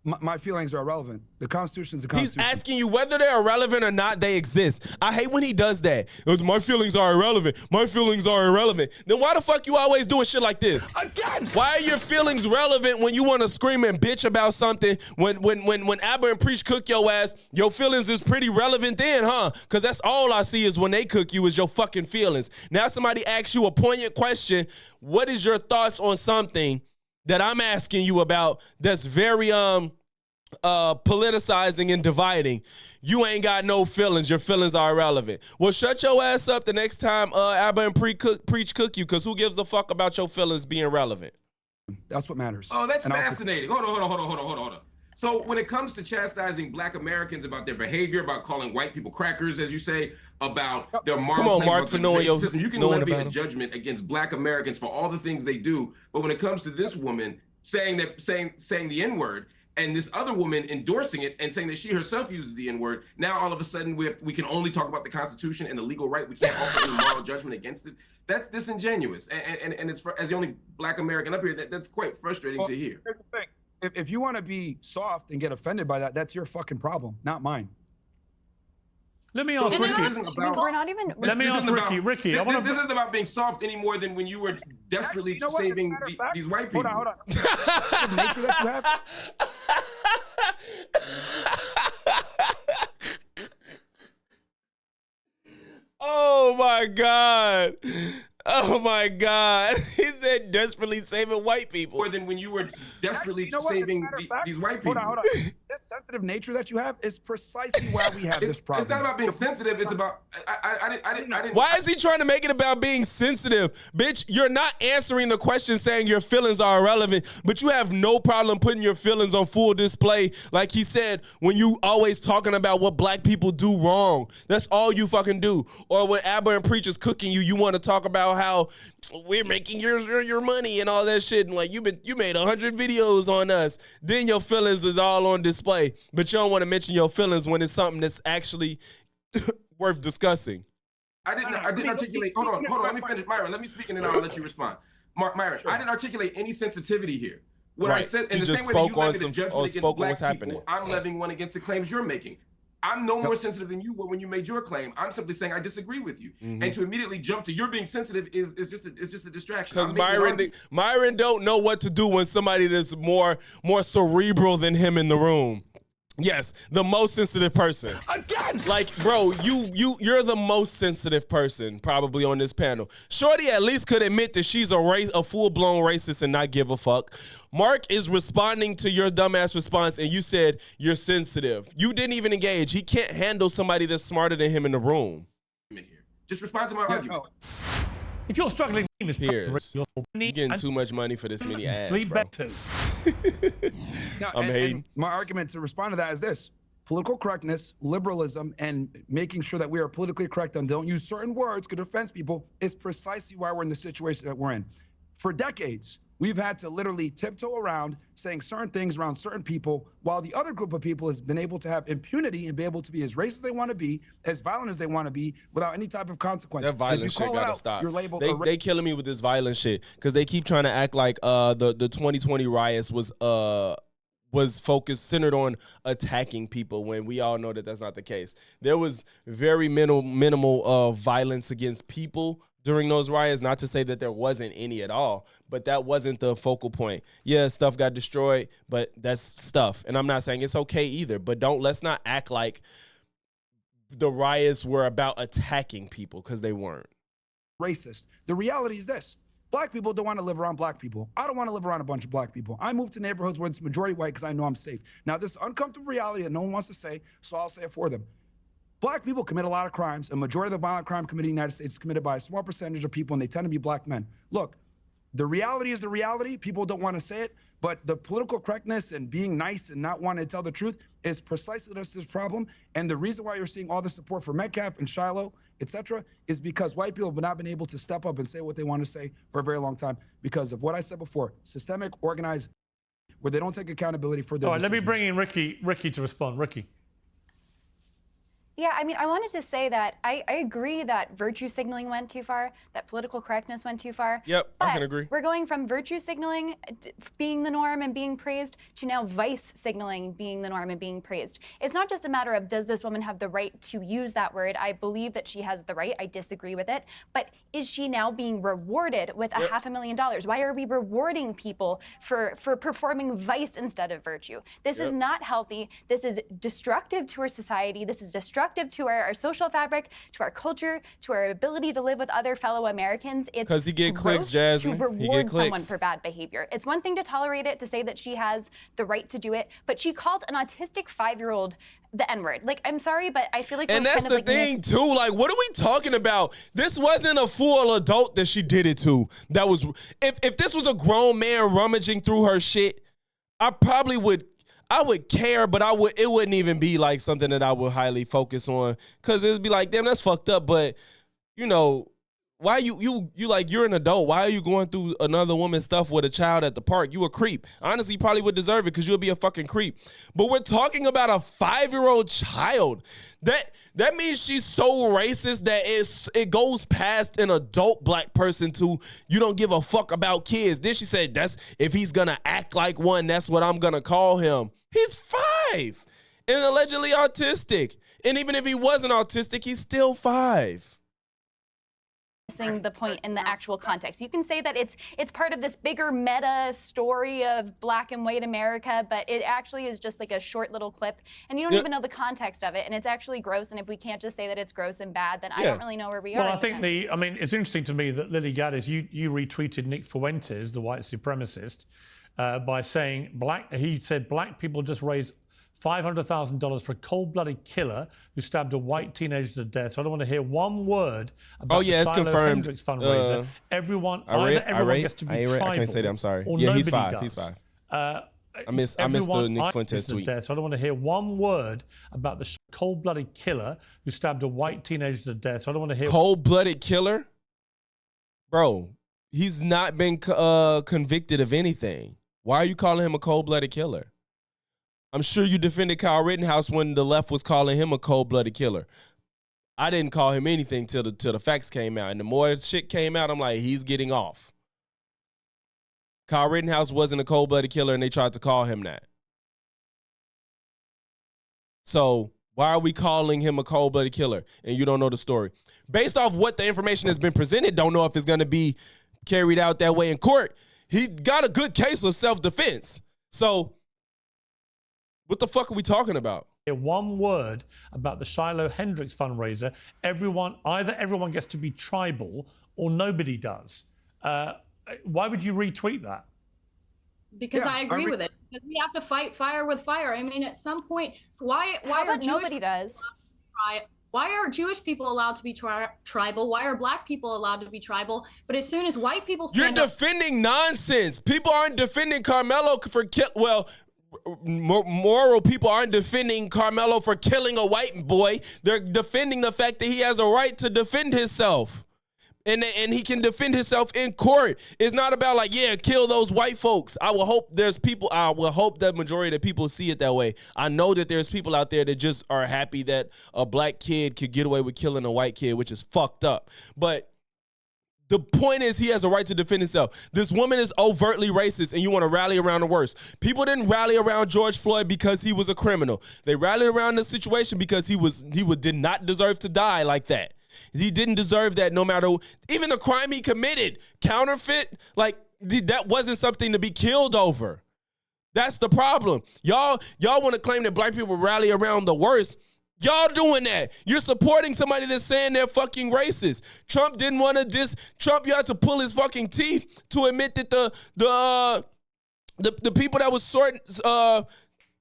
My feelings are irrelevant. The Constitution is the Constitution. He's asking you whether they're irrelevant or not. They exist. I hate when he does that. My feelings are irrelevant. My feelings are irrelevant. Then why the fuck you always doing shit like this? Again! Why are your feelings relevant when you want to scream and bitch about something? When Abba and Preach cook your ass, your feelings is pretty relevant then, huh? Because that's all I see is when they cook you is your fucking feelings. Now somebody asks you a poignant question. What is your thoughts on something that I'm asking you about that's very politicizing and dividing? You ain't got no feelings. Your feelings are irrelevant. Well, shut your ass up the next time Abba and Preach cook you, because who gives a fuck about your feelings being relevant? That's what matters. Oh, that's fascinating. Hold on. So when it comes to chastising Black Americans about their behavior, about calling white people crackers, as you say, about their moral, come on, Mark, for knowing your system, you can levy a judgment against Black Americans for all the things they do. But when it comes to this woman saying the N-word, and this other woman endorsing it and saying that she herself uses the N-word. Now all of a sudden we can only talk about the Constitution and the legal right. We can't offer any moral judgment against it. That's disingenuous, and it's as the only Black American up here, that's quite frustrating to hear. Here's the thing. If you want to be soft and get offended by that, that's your fucking problem, not mine. Let me ask Ricky. We're not even. Let me ask Ricky. Ricky, this isn't about being soft any more than when you were desperately saving these white people. Hold on. The nature that you have. Oh my God. Oh my God. He said desperately saving white people. More than when you were desperately saving these white people. Hold on. This sensitive nature that you have is precisely why we have this problem. It's not about being sensitive. It's about, I didn't. Why is he trying to make it about being sensitive? Bitch, you're not answering the question saying your feelings are irrelevant, but you have no problem putting your feelings on full display. Like he said, when you always talking about what Black people do wrong. That's all you fucking do. Or when Abba and Preacher's cooking you, you want to talk about how we're making your money and all that shit. And like you made 100 videos on us. Then your feelings is all on display. But you don't want to mention your feelings when it's something that's actually worth discussing. I didn't articulate. Hold on. Let me finish, Myron. Let me speak and then I'll let you respond. Myron, sure. I didn't articulate any sensitivity here. What I said in the same way that you levied a judgment against Black people, I'm levying one against the claims you're making. I'm no more sensitive than you were when you made your claim. I'm simply saying I disagree with you. And to immediately jump to you're being sensitive is just a distraction. Because Myron don't know what to do when somebody that's more cerebral than him in the room. Yes, the most sensitive person. Again! Like, bro, you're the most sensitive person probably on this panel. Shorty at least could admit that she's a full-blown racist and not give a fuck. Mark is responding to your dumbass response, and you said you're sensitive. You didn't even engage. He can't handle somebody that's smarter than him in the room. Just respond to my argument. If you're struggling, you're getting too much money for this many ads, sleep bro. better. Now, I'm hating. And my argument to respond to that is this. Political correctness, liberalism, and making sure that we are politically correct and don't use certain words to offend people is precisely why we're in the situation that we're in. For decades, we've had to literally tiptoe around saying certain things around certain people while the other group of people has been able to have impunity and be able to be as racist as they want to be, as violent as they want to be without any type of consequence. That violent shit gotta out, stop. You're labeled they killing me with this violent shit because they keep trying to act like the 2020 riots was centered on attacking people when we all know that that's not the case. There was very minimal violence against people during those riots, not to say that there wasn't any at all, but that wasn't the focal point. Yeah, stuff got destroyed, but that's stuff. And I'm not saying it's okay either, but let's not act like the riots were about attacking people because they weren't. Racist. The reality is this. Black people don't want to live around Black people. I don't want to live around a bunch of Black people. I move to neighborhoods where it's majority white because I know I'm safe. Now, this is uncomfortable reality that no one wants to say, so I'll say it for them. Black people commit a lot of crimes. A majority of the violent crime committed in the United States is committed by a small percentage of people, and they tend to be Black men. Look, the reality is the reality. People don't want to say it, but the political correctness and being nice and not wanting to tell the truth is precisely this problem. And the reason why you're seeing all the support for Metcalf and Shiloh, etc., is because white people have not been able to step up and say what they want to say for a very long time because of what I said before, systemic, organized, where they don't take accountability for their decisions. Let me bring in Ricky to respond. Ricky. Yeah, I mean, I wanted to say that I agree that virtue signaling went too far, that political correctness went too far. Yep, but I can agree. We're going from virtue signaling being the norm and being praised to now vice signaling being the norm and being praised. It's not just a matter of does this woman have the right to use that word? I believe that she has the right. I disagree with it. But is she now being rewarded with $500,000? Why are we rewarding people for performing vice instead of virtue? This is not healthy. This is destructive to our society. This is destructive to our social fabric, to our culture, to our ability to live with other fellow Americans. It's because he get clicks, Jasmine. To reward someone for bad behavior. It's one thing to tolerate it, to say that she has the right to do it, but she called an autistic 5-year-old the N-word. Like, I'm sorry, but I feel like and that's the thing too. Like, what are we talking about? This wasn't a full adult that she did it to. That was if this was a grown man rummaging through her shit, I probably would. I would care, but it wouldn't even be like something that I would highly focus on because it'd be like, damn, that's fucked up. But, you know, Why you like, you're an adult. Why are you going through another woman's stuff with a child at the park? You a creep. Honestly, you probably would deserve it because you'll be a fucking creep. But we're talking about a 5-year-old child. That means she's so racist that it goes past an adult black person to, you don't give a fuck about kids. Then she said, that's if he's gonna act like one, that's what I'm gonna call him. He's 5 and allegedly autistic. And even if he wasn't autistic, he's still 5. Missing the point in the actual context. You can say that it's part of this bigger meta story of black and white America, but it actually is just like a short little clip, and you don't even know the context of it, and it's actually gross. And if we can't just say that it's gross and bad, then I don't really know where we are. Well, I think it's interesting to me that Lily Gaddis, you retweeted Nick Fuentes, the white supremacist, by saying he said black people just raised $500,000 for a cold-blooded killer who stabbed a white teenager to death. So I don't want to hear one word about the it's Shiloh confirmed. Hendricks fundraiser. Everyone gets to be tribal. I can't say that. I'm sorry. Or Yeah, he's nobody 5. does. He's 5. I missed the Nick Fuentes tweet. Death. So I don't want to hear one word about the cold-blooded killer who stabbed a white teenager to death. So I don't want to hear cold-blooded killer, bro. He's not been convicted of anything. Why are you calling him a cold-blooded killer? I'm sure you defended Kyle Rittenhouse when the left was calling him a cold-blooded killer. I didn't call him anything till the facts came out. And the more shit came out, I'm like, he's getting off. Kyle Rittenhouse wasn't a cold-blooded killer, and they tried to call him that. So why are we calling him a cold-blooded killer? And you don't know the story. Based off what the information has been presented, don't know if it's going to be carried out that way in court. He got a good case of self-defense. So what the fuck are we talking about? One word about the Shiloh Hendricks fundraiser. Either everyone gets to be tribal or nobody does. Why would you retweet that? Because I agree with it. Because we have to fight fire with fire. I mean, at some point, why are nobody does? Why are Jewish people allowed to be tribal? Why are black people allowed to be tribal? But as soon as white people stand You're defending nonsense. People aren't defending Carmelo for moral people aren't defending Carmelo for killing a white boy. They're defending the fact that he has a right to defend himself. And he can defend himself in court. It's not about like, yeah, kill those white folks. I will hope that majority of the people see it that way. I know that there's people out there that just are happy that a black kid could get away with killing a white kid, which is fucked up. But the point is, he has a right to defend himself. This woman is overtly racist, and you want to rally around the worst. People didn't rally around George Floyd because he was a criminal. They rallied around the situation because he did not deserve to die like that. He didn't deserve that, no matter even the crime he committed, counterfeit. Like that wasn't something to be killed over. That's the problem. Y'all want to claim that black people rally around the worst. Y'all doing that. You're supporting somebody that's saying they're fucking racist. Trump didn't want to Trump, you had to pull his fucking teeth to admit that the people that was sorting, the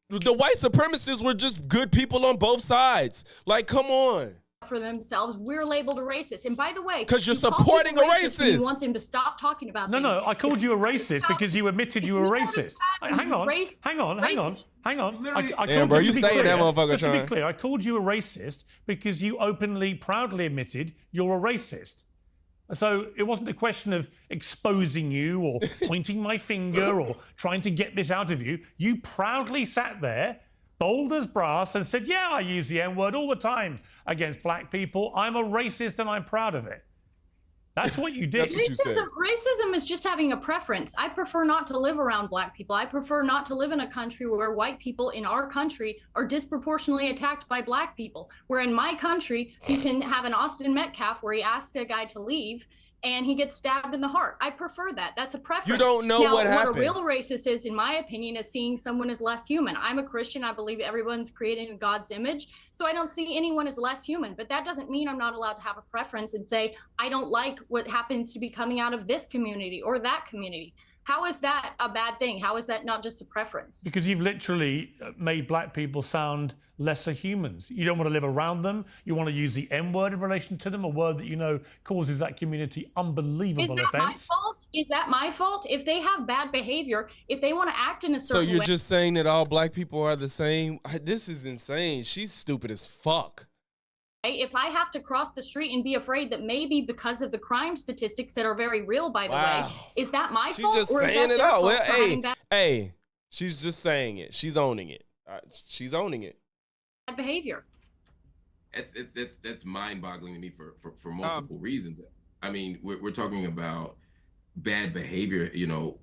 white supremacists were just good people on both sides. Like, come on. For themselves, we're labeled a racist. And by the way, because you're supporting a racist. You want them to stop talking about No, I called you a racist because you admitted you were racist. Hang on. Damn, bro, you stay in that motherfucker, Just to be clear, I called you a racist because you openly, proudly admitted you're a racist. So it wasn't a question of exposing you or pointing my finger or trying to get this out of you. You proudly sat there, bold as brass, and said, yeah, I use the N-word all the time against black people. I'm a racist and I'm proud of it. That's what you did. That's what you said. Racism is just having a preference. I prefer not to live around black people. I prefer not to live in a country where white people in our country are disproportionately attacked by black people. Where in my country, you can have an Austin Metcalf where he asks a guy to leave and he gets stabbed in the heart. I prefer that. That's a preference. You don't know what happened. What a real racist is, in my opinion, is seeing someone as less human. I'm a Christian. I believe everyone's created in God's image. So I don't see anyone as less human. But that doesn't mean I'm not allowed to have a preference and say, I don't like what happens to be coming out of this community or that community. How is that a bad thing? How is that not just a preference? Because you've literally made black people sound lesser humans. You don't want to live around them. You want to use the N-word in relation to them, a word that you know causes that community unbelievable offense. My fault? Is that my fault? If they have bad behavior, if they want to act in a certain way. So you're just saying that all black people are the same? This is insane. She's stupid as fuck. If I have to cross the street and be afraid that maybe because of the crime statistics that are very real, by the way, is that my fault? She's just saying it out. Well, hey, she's just saying it. She's owning it. She's owning it. Bad behavior. That's mind-boggling to me for multiple reasons. I mean, we're talking about bad behavior. You know,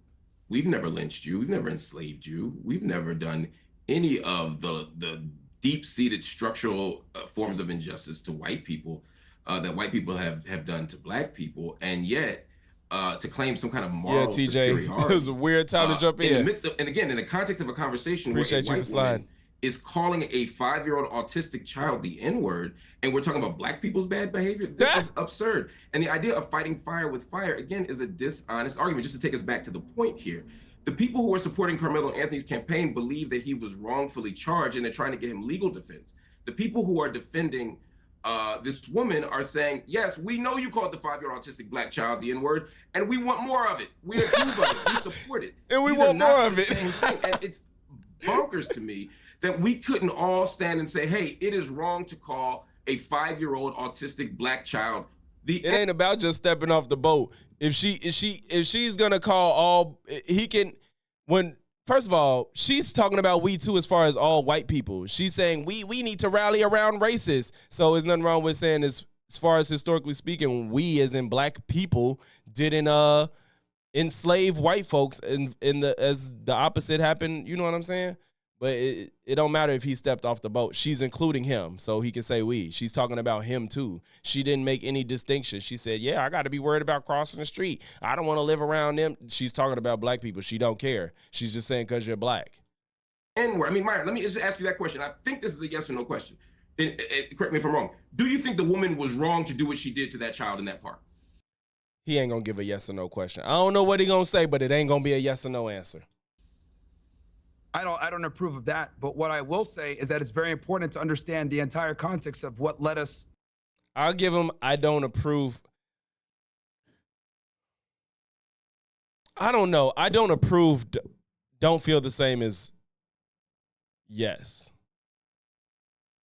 we've never lynched you. We've never enslaved you. We've never done any of the deep-seated structural forms of injustice to white people that white people have done to black people, and yet to claim some kind of moral superiority. It was a weird time to jump in. In the midst of, and again, in the context of a conversation where a white woman is calling a 5-year-old autistic child the N-word, and we're talking about black people's bad behavior, this is absurd. And the idea of fighting fire with fire, again, is a dishonest argument. Just to take us back to the point here, the people who are supporting Carmelo Anthony's campaign believe that he was wrongfully charged, and they're trying to get him legal defense. The people who are defending this woman are saying, yes, we know you called the 5-year-old autistic black child the N-word, and we want more of it. We approve of it. We support it. And we want more of it. And it's bonkers to me that we couldn't all stand and say, hey, it is wrong to call a 5-year-old autistic black child the It ain't about just stepping off the boat. If she's gonna call all, he can, when, first of all, she's talking about we too as far as all white people. She's saying we need to rally around racists. So there's nothing wrong with saying as far as historically speaking, we as in black people didn't enslave white folks as the opposite happened, you know what I'm saying? But it don't matter if he stepped off the boat. She's including him, so he can say we. She's talking about him, too. She didn't make any distinction. She said, yeah, I got to be worried about crossing the street. I don't want to live around them. She's talking about black people. She don't care. She's just saying because you're black. N-word. I mean, Myron, let me just ask you that question. I think this is a yes or no question. Correct me if I'm wrong. Do you think the woman was wrong to do what she did to that child in that park? He ain't going to give a yes or no question. I don't know what he going to say, but it ain't going to be a yes or no answer. I don't approve of that, but what I will say is that it's very important to understand the entire context of what led us. I'll give him, I don't approve. I don't know. I don't approve, don't feel the same as yes.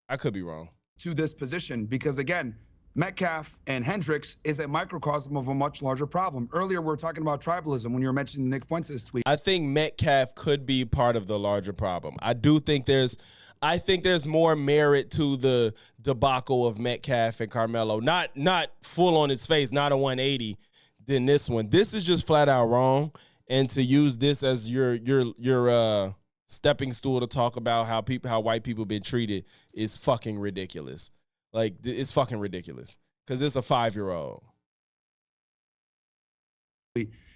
I could be wrong. To this position, because again, Metcalf and Hendricks is a microcosm of a much larger problem. Earlier, we were talking about tribalism when you were mentioning Nick Fuentes' tweet. I think Metcalf could be part of the larger problem. I think there's more merit to the debacle of Metcalf and Carmelo. Not full on its face, not a 180 than this one. This is just flat out wrong. And to use this as your stepping stool to talk about how white people been treated is fucking ridiculous. Like, it's fucking ridiculous because it's a 5-year-old.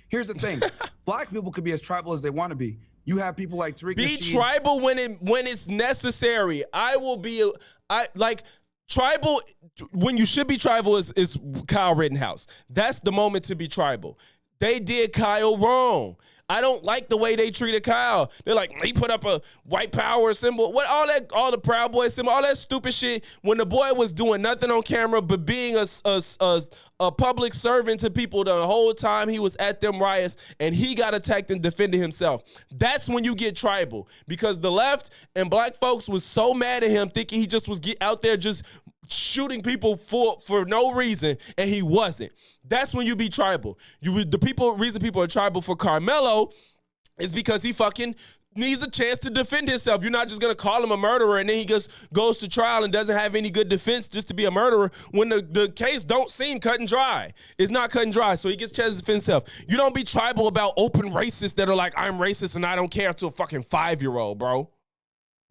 Here's the thing. Black people could be as tribal as they want to be. You have people like Tariq Be Nasheed. Tribal when it's necessary. I will be tribal when you should be tribal is Kyle Rittenhouse. That's the moment to be tribal. They did Kyle wrong. I don't like the way they treated Kyle. They're like, he put up a white power symbol. All the Proud Boy symbol, all that stupid shit. When the boy was doing nothing on camera but being a public servant to people the whole time he was at them riots, and he got attacked and defended himself. That's when you get tribal, because the left and black folks was so mad at him, thinking he just was out there just shooting people for no reason, and he wasn't. That's when you be tribal. Reason people are tribal for Carmelo is because he fucking needs a chance to defend himself. You're not just gonna call him a murderer and then he just goes to trial and doesn't have any good defense just to be a murderer when the case don't seem cut and dry. It's not cut and dry, so he gets a chance to defend himself. You don't be tribal about open racists that are like, I'm racist and I don't care, to a fucking 5-year-old, bro.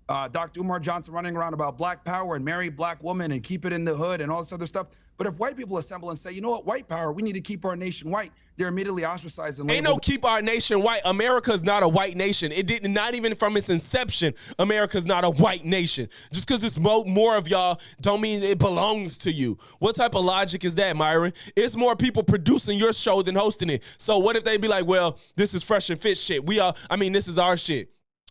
Dr. Umar Johnson running around about black power and marry black women and keep it in the hood and all this other stuff. But if white people assemble and say, you know what, white power, we need to keep our nation white, they're immediately ostracized. And ain't no keep our nation white. America's not a white nation. It didn't, not even from its inception, America's not a white nation. Just because it's more of y'all don't mean it belongs to you. What type of logic is that, Myron? It's more people producing your show than hosting it. So what if they be like, well, this is fresh and fit shit. This is our shit.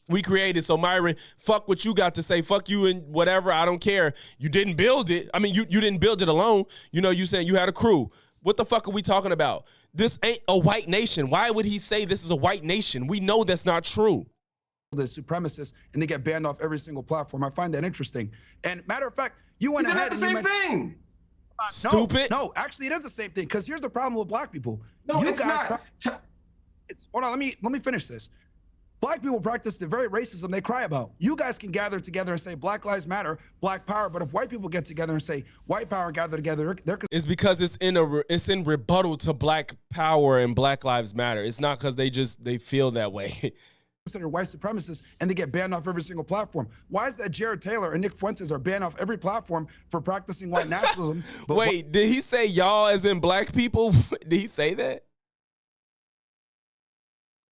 We created, so Myron, fuck what you got to say. Fuck you and whatever, I don't care. You didn't build it. I mean, you didn't build it alone. You know, you saying you had a crew. What the fuck are we talking about? This ain't a white nation. Why would he say this is a white nation? We know that's not true. the supremacists and they get banned off every single platform. I find that interesting. And matter of fact, you went ahead Isn't that the same thing? Stupid. No, actually, it is the same thing. Because here's the problem with black people. No, You it's guys not. hold on, let me finish this. Black people practice the very racism they cry about. You guys can gather together and say Black Lives Matter, Black Power, but if white people get together and say white power, gather together, they're It's because it's in rebuttal to Black Power and Black Lives Matter. It's not because they feel that way. considered white supremacists and they get banned off every single platform. Why is that Jared Taylor and Nick Fuentes are banned off every platform for practicing white nationalism? But Wait, did he say y'all as in black people? Did he say that?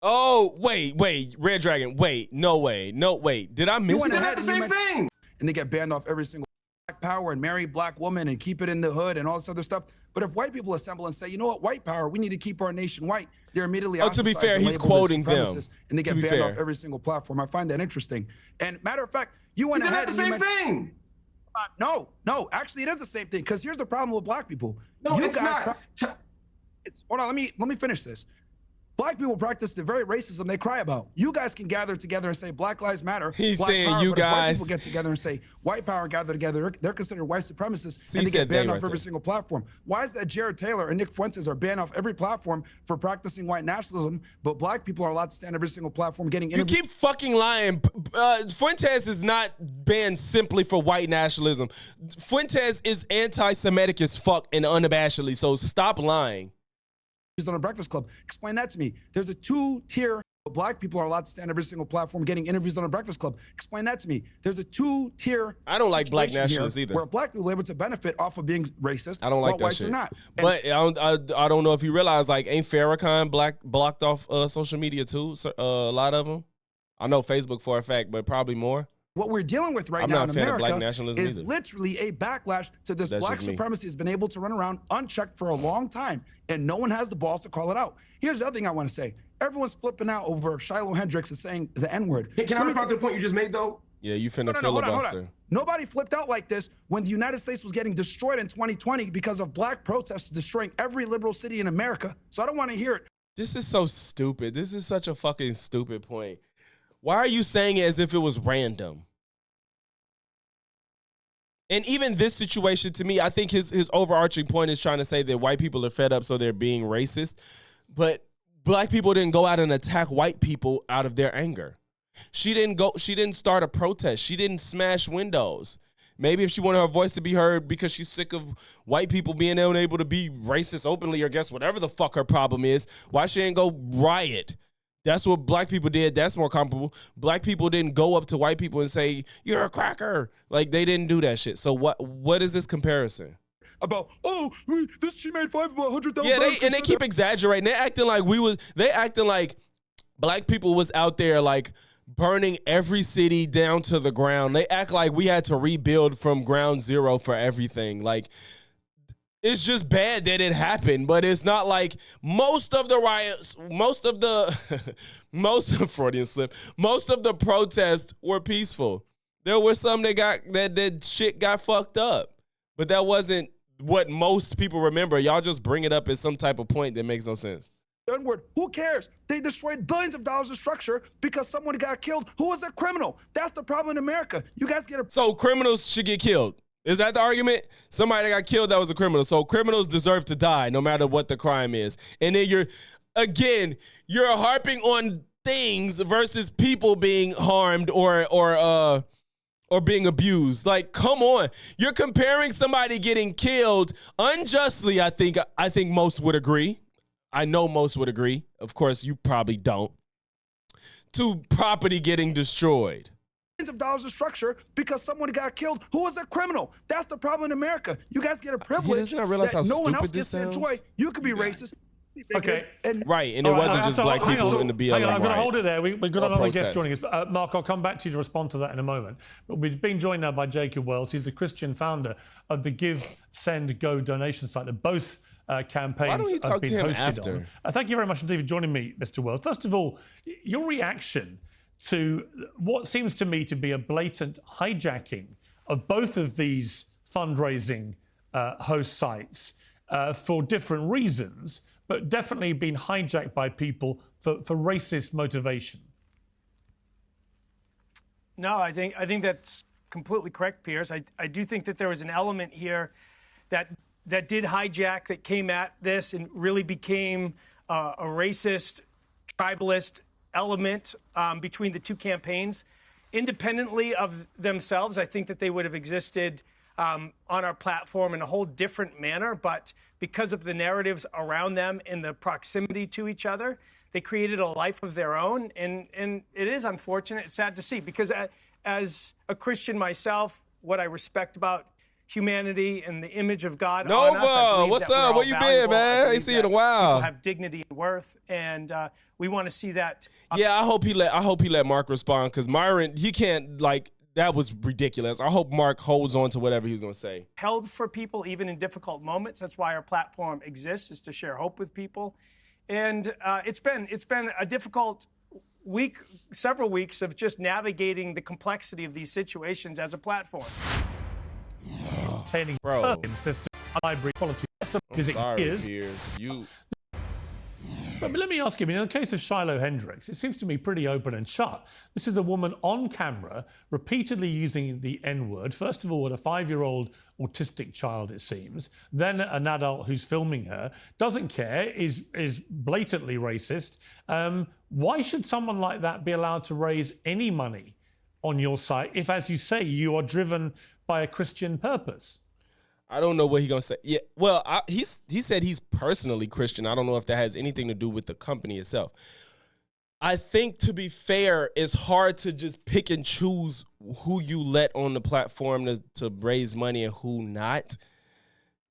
Oh, wait, Red Dragon, wait, no way, no, wait, did I miss Isn't that? that the same thing? and they get banned off every single Black Power and marry black women and keep it in the hood and all this other stuff. But if white people assemble and say, you know what, white power, we need to keep our nation white, they're immediately Oh, to be ostracized fair, and he's labeled as quoting them. supremacists, and they To get be banned fair. off every single platform. I find that interesting. And matter of fact, you went Isn't ahead that the and you same mentioned- thing? No, actually, it is the same thing. Because here's the problem with black people. No, You it's guys not. hold on, let me finish this. Black people practice the very racism they cry about. You guys can gather together and say Black Lives Matter. He's Black saying power, you but if white guys- people get together and say white power, gather together, they're considered white supremacists See, and he they said get banned they off right every there. single platform. Why is that Jared Taylor and Nick Fuentes are banned off every platform for practicing white nationalism, but black people are allowed to stand every single platform getting You interviewed? keep fucking lying. Fuentes is not banned simply for white nationalism. Fuentes is anti-Semitic as fuck and unabashedly, so stop lying. on a Breakfast Club. Explain that to me. There's a two-tier. Black people are allowed to stand every single platform getting interviews on a Breakfast Club. Explain that to me. There's a two-tier. I don't like black situation here nationalists either. Where black people are able to benefit off of being racist. I don't like while that whites shit. are not. And But I don't know if you realize, like, ain't Farrakhan blocked off social media too? So, a lot of them. I know Facebook for a fact, but probably more. what we're dealing with right I'm now not a in fan of America black nationalism is either. literally a backlash to this. That's Black just me. supremacy has been able to run around unchecked for a long time, and no one has the balls to call it out. Here's the other thing I want to say. Everyone's flipping out over Shiloh Hendricks is saying the N-word. Hey, can I respond to the point you just made, though? Yeah, you finna Hold on. filibuster. Nobody flipped out like this when the United States was getting destroyed in 2020 because of black protests destroying every liberal city in America. So I don't want to hear it. This is so stupid. This is such a fucking stupid point. Why are you saying it as if it was random? And even this situation, to me, I think his overarching point is trying to say that white people are fed up, so they're being racist. But black people didn't go out and attack white people out of their anger. She didn't start a protest. She didn't smash windows. Maybe if she wanted her voice to be heard because she's sick of white people being unable to be racist openly, or guess whatever the fuck her problem is, why she didn't go riot? That's what black people did. That's more comparable. Black people didn't go up to white people and say, you're a cracker. Like, they didn't do that shit. So what is this comparison? About, she made $100,000. Yeah, they keep exaggerating. They acting like black people was out there like burning every city down to the ground. They act like we had to rebuild from ground zero for everything. Like, it's just bad that it happened, but it's not like most of the riots, most of the Freudian slip, most of the protests were peaceful. There were some that shit got fucked up, but that wasn't what most people remember. Y'all just bring it up as some type of point that makes no sense. N-word. Who cares? They destroyed billions of dollars of structure because someone got killed who was a criminal. That's the problem in America. You guys get a So criminals should get killed. Is that the argument? Somebody that got killed that was a criminal. So criminals deserve to die no matter what the crime is. And then you're harping on things versus people being harmed or being abused. Like, come on. You're comparing somebody getting killed unjustly, I think most would agree. I know most would agree. Of course, you probably don't. To property getting destroyed. of dollars of structure because someone got killed who was a criminal. That's the problem in America. You guys get a privilege doesn't realize that how no one stupid else this gets to enjoy. sounds. You could be racist. Okay. Right, and it All right, wasn't just black hang people on. in the BLM Hang on, I'm going to hold riots it there. We've got or another guest protests. joining us. Mark, I'll come back to you to respond to that in a moment. But we've been joined now by Jacob Wells. He's the Christian founder of the Give, Send, Go donation site that both campaigns Why don't you have talk been to him hosted after? on. Thank you very much indeed for joining me, Mr. Wells. First of all, your reaction to what seems to me to be a blatant hijacking of both of these fundraising host sites for different reasons, but definitely been hijacked by people for racist motivation. No, I think that's completely correct, Pierce. I do think that there was an element here that did hijack, that came at this and really became a racist, tribalist element between the two campaigns. Independently of themselves, I think that they would have existed on our platform in a whole different manner, but because of the narratives around them and the proximity to each other, they created a life of their own, and it is unfortunate. It's sad to see, because as a Christian myself, what I respect about humanity and the image of God on us, I believe what's that we're up? all Where you been, valuable. man? I ain't seen you in a while. People have dignity and worth, and we want to see that. Yeah, I hope he let Mark respond, because Myron, he can't, like, that was ridiculous. I hope Mark holds on to whatever he was going to say. Held for people even in difficult moments. That's why our platform exists, is to share hope with people. And it's been a difficult week, several weeks of just navigating the complexity of these situations as a platform. Maintaining Bro. system, library quality. I'm sorry, Piers. But let me ask you, in the case of Shiloh Hendricks, it seems to me pretty open and shut. This is a woman on camera repeatedly using the N-word, first of all with a 5-year-old autistic child, it seems, then an adult who's filming her, doesn't care, is blatantly racist. Why should someone like that be allowed to raise any money on your site if, as you say, you are driven by a Christian purpose? I don't know what he's going to say. Yeah, well, he said he's personally Christian. I don't know if that has anything to do with the company itself. I think, to be fair, it's hard to just pick and choose who you let on the platform to raise money and who not,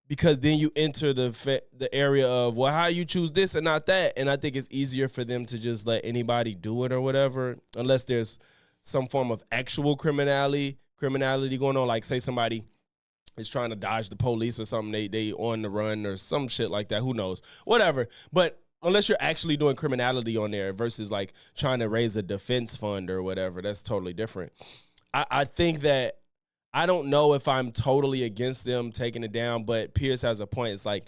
because then you enter the area of, well, how you choose this and not that. And I think it's easier for them to just let anybody do it or whatever, unless there's some form of actual criminality going on, like say somebody is trying to dodge the police or something, they on the run or some shit like that, who knows, whatever. But unless you're actually doing criminality on there versus like trying to raise a defense fund or whatever, that's totally different. I think that, I don't know if I'm totally against them taking it down, but Pierce has a point. It's like,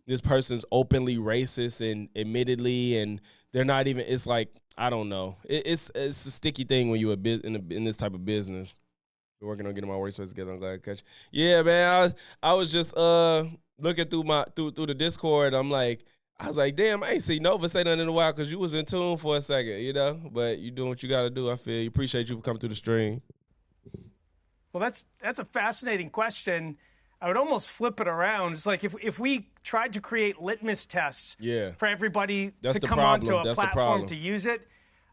this person's openly racist and admittedly, and they're not even, it's like, I don't know. It's a sticky thing when you're in this type of business. We're working on getting my workspace together. I'm glad to catch. Yeah, man. I was just looking through the Discord. I was like, damn, I ain't seen Nova say nothing in a while because you was in tune for a second, you know. But you doing what you got to do. I feel you. Appreciate you for coming through the stream. Well, that's a fascinating question. I would almost flip it around. It's like if we tried to create litmus tests for everybody to come onto a platform to use it,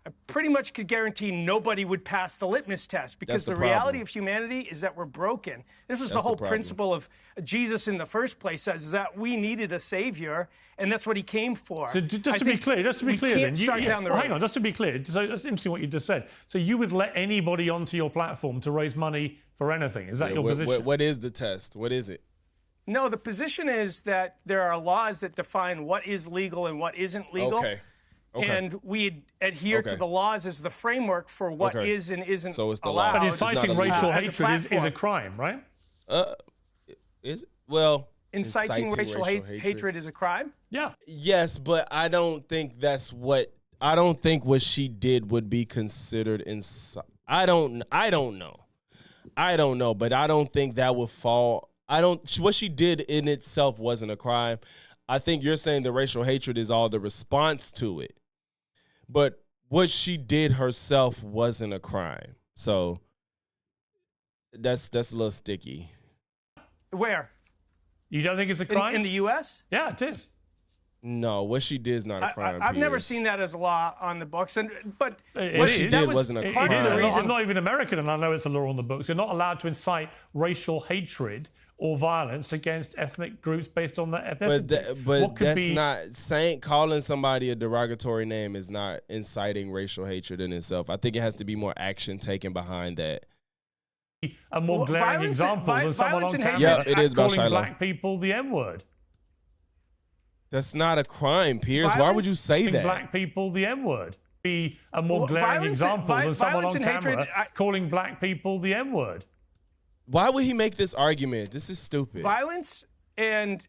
I pretty much could guarantee nobody would pass the litmus test, because the reality of humanity is that we're broken. This was the whole principle of Jesus in the first place, says, is that we needed a savior, and that's what he came for. So just to be clear, then, down the road. hang on, just to be clear, so that's interesting what you just said. So you would let anybody onto your platform to raise money for anything? Is that your position? What is the test? What is it? No, the position is that there are laws that define what is legal and what isn't legal. Okay. And we adhere to the laws as the framework for what is and isn't so it's the allowed. law. But inciting racial hatred is a crime, right? Is it? Well, inciting racial hatred is a crime? Yeah. Yes, but I don't think what she did would be considered I don't know, but I don't think that would fall. What she did in itself wasn't a crime. I think you're saying the racial hatred is all the response to it. But what she did herself wasn't a crime. So that's a little sticky. Where? You don't think it's a crime? In the U.S.? Yeah, it is. No, what she did is not a crime. I've never seen that as a law on the books, but what she did wasn't a crime. I'm not even American, and I know it's a law on the books. You're not allowed to incite racial hatred or violence against ethnic groups based on their ethnicity. But that's not calling somebody a derogatory name is not inciting racial hatred in itself. I think it has to be more action taken behind that. A more glaring example than someone on camera calling black people the N-word. That's not a crime, Piers. Why would you say that? Black people the N-word. Be a more glaring example than someone on camera calling black people the N-word. Why would he make this argument? This is stupid. Violence and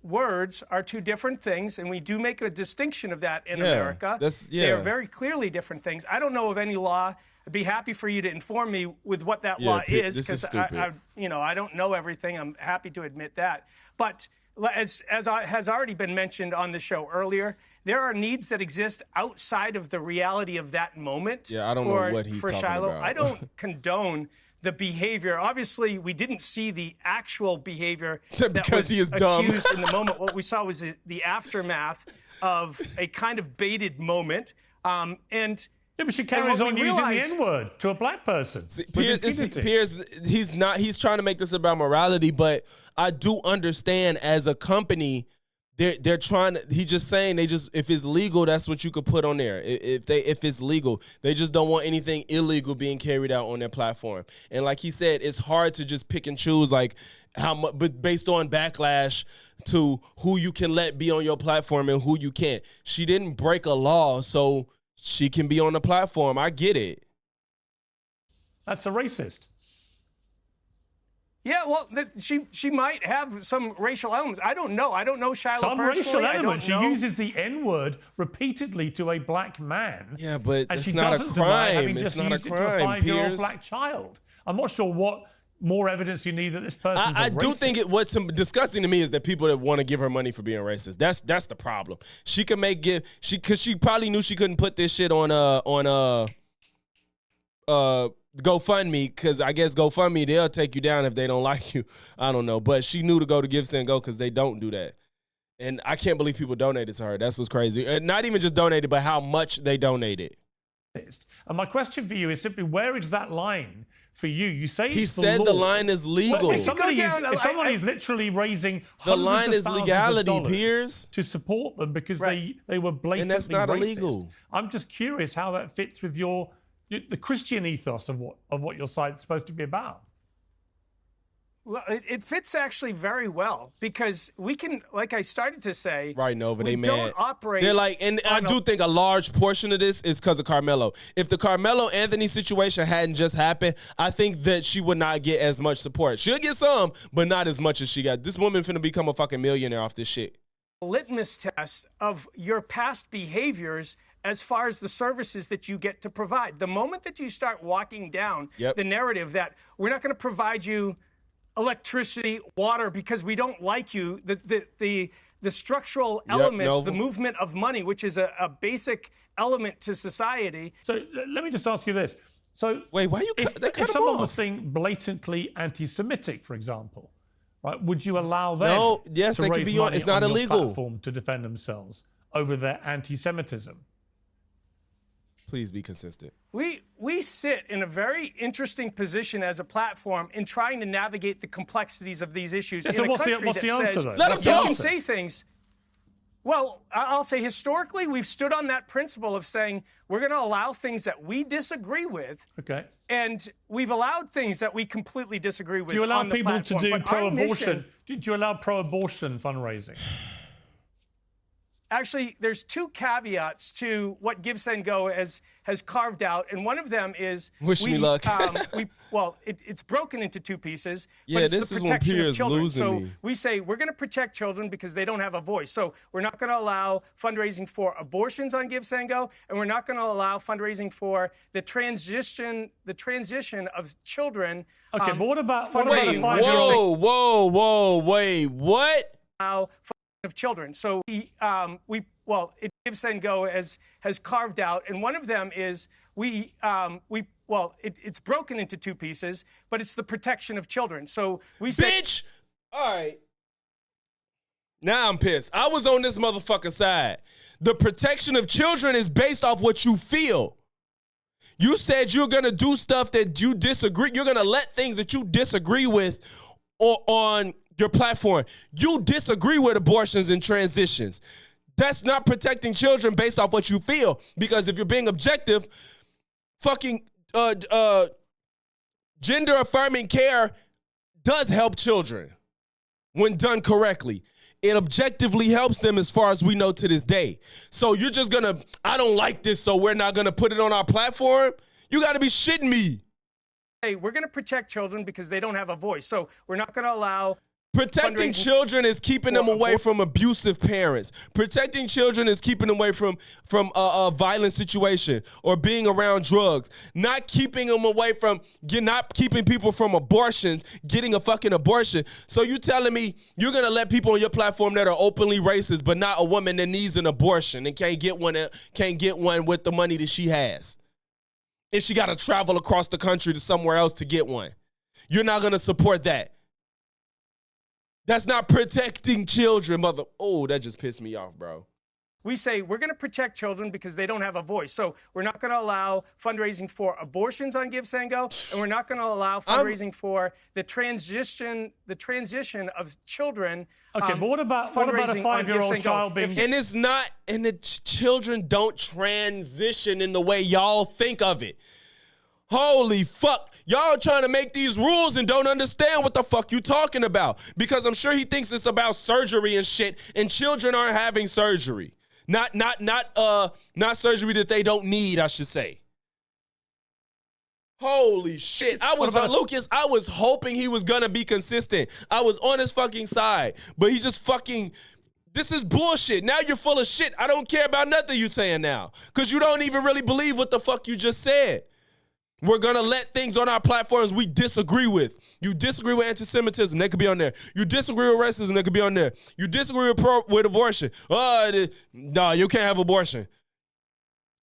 words are two different things, and we do make a distinction of that in America. They are very clearly different things. I don't know of any law. I'd be happy for you to inform me with what that law is, because I don't know everything. I'm happy to admit that. But as has already been mentioned on the show earlier, there are needs that exist outside of the reality of that moment. Yeah, I don't know what he's talking Shiloh. about. I don't condone the behavior. Obviously, we didn't see the actual behavior that was he is dumb. accused in the moment. What we saw was the aftermath of a kind of baited moment. Yeah, but she carries on using the N-word to a black person. Piers, he's trying to make this about morality, but I do understand as a company, they're trying to, he's just saying if it's legal, that's what you could put on there. If it's legal, they just don't want anything illegal being carried out on their platform. And like he said, it's hard to just pick and choose like how much, but based on backlash to who you can let be on your platform and who you can't. She didn't break a law, so she can be on the platform. I get it. That's a racist. Yeah, well, she might have some racial elements. I don't know. I don't know Shiloh some personally. Racial element. She uses the N-word repeatedly to a black man. Yeah, but and it's she not doesn't a deny crime. having It's just not used a it to a crime, 5-year-old Piers. black child. I'm not sure what more evidence you need that this person's I a do racist. think what's disgusting to me is that people that want to give her money for being racist. That's the problem. She can because she probably knew she couldn't put this shit on GoFundMe, because I guess GoFundMe, they'll take you down if they don't like you. I don't know, but she knew to go to Give, Send, Go because they don't do that. And I can't believe people donated to her. That's what's crazy. And not even just donated, but how much they donated. And my question for you is simply, where is that line for you? You say He it's the said law. the line is legal. Well, if somebody is literally raising the line is hundreds of legality, thousands of dollars Piers, to support them because they were blatantly and that's not racist. illegal. I'm just curious how that fits with the Christian ethos of what your site's supposed to be about. Well, it fits actually very well because we can, like I started to say, right, Nova, they don't mad. operate. They're like, and I do think a large portion of this is because of Carmelo. If the Carmelo Anthony situation hadn't just happened, I think that she would not get as much support. She'll get some, but not as much as she got. This woman finna become a fucking millionaire off this shit. Litmus test of your past behaviors as far as the services that you get to provide. The moment that you start walking down the narrative that we're not going to provide you electricity, water, because we don't like you, the structural elements, the movement of money, which is a basic element to society. So let me just ask you this. So wait, why you if someone was being blatantly anti-Semitic, for example, right, would you allow them yes, to they raise can be money it's not on illegal. your platform to defend themselves over their anti-Semitism? Please be consistent. We sit in a very interesting position as a platform in trying to navigate the complexities of these issues. Yeah, so what's the answer, though? Let them talk. You can say things. Well, I'll say historically, we've stood on that principle of saying we're going to allow things that we disagree with. Okay. And we've allowed things that we completely disagree with. Do you allow on the people to platform. do pro-abortion? Do you allow pro-abortion fundraising? Actually, there's two caveats to what Give, Send, Go has carved out, and one of them is wish me luck. It's broken into two pieces. Yeah, but it's this the is when protection of Piers children. losing so me. we say we're going to protect children because they don't have a voice. So we're not going to allow fundraising for abortions on Give, Send, Go, and we're not going to allow fundraising for the transition of children. Okay, but what about wait, what? Of children. So it Give, Send, Go has carved out, and one of them is it's broken into two pieces, but it's the protection of children. So we say, bitch. All right. Now I'm pissed. I was on this motherfucker side. The protection of children is based off what you feel. You said you're gonna do stuff that you disagree. You're gonna let things that you disagree with on your platform. You disagree with abortions and transitions. That's not protecting children based off what you feel. Because if you're being objective, fucking gender affirming care does help children when done correctly. It objectively helps them as far as we know to this day. So you're just gonna, I don't like this, so we're not gonna put it on our platform? You gotta be shitting me. Hey, we're gonna protect children because they don't have a voice. So we're not gonna allow Protecting children is keeping them away from abusive parents. Protecting children is keeping them away from a violent situation or being around drugs. Not keeping them away from, not keeping people from abortions, getting a fucking abortion. So you telling me you're gonna let people on your platform that are openly racist, but not a woman that needs an abortion and can't get one with the money that she has, and she got to travel across the country to somewhere else to get one. You're not gonna support that. That's not protecting children, mother. Oh, that just pissed me off, bro. We say we're going to protect children because they don't have a voice. So we're not going to allow fundraising for abortions on Give, Send, Go, and we're not going to allow fundraising for the transition of children. Okay, but what about a 5-year-old child being? And it's not, and the children don't transition in the way y'all think of it. Holy fuck. Y'all trying to make these rules and don't understand what the fuck you talking about. Because I'm sure he thinks it's about surgery and shit, and children aren't having surgery. Not surgery that they don't need, I should say. Holy shit. Lucas, I was hoping he was gonna be consistent. I was on his fucking side. But he just fucking, this is bullshit. Now you're full of shit. I don't care about nothing you saying now. Because you don't even really believe what the fuck you just said. We're going to let things on our platforms we disagree with. You disagree with anti-Semitism, they could be on there. You disagree with racism, they could be on there. You disagree with abortion. No, you can't have abortion.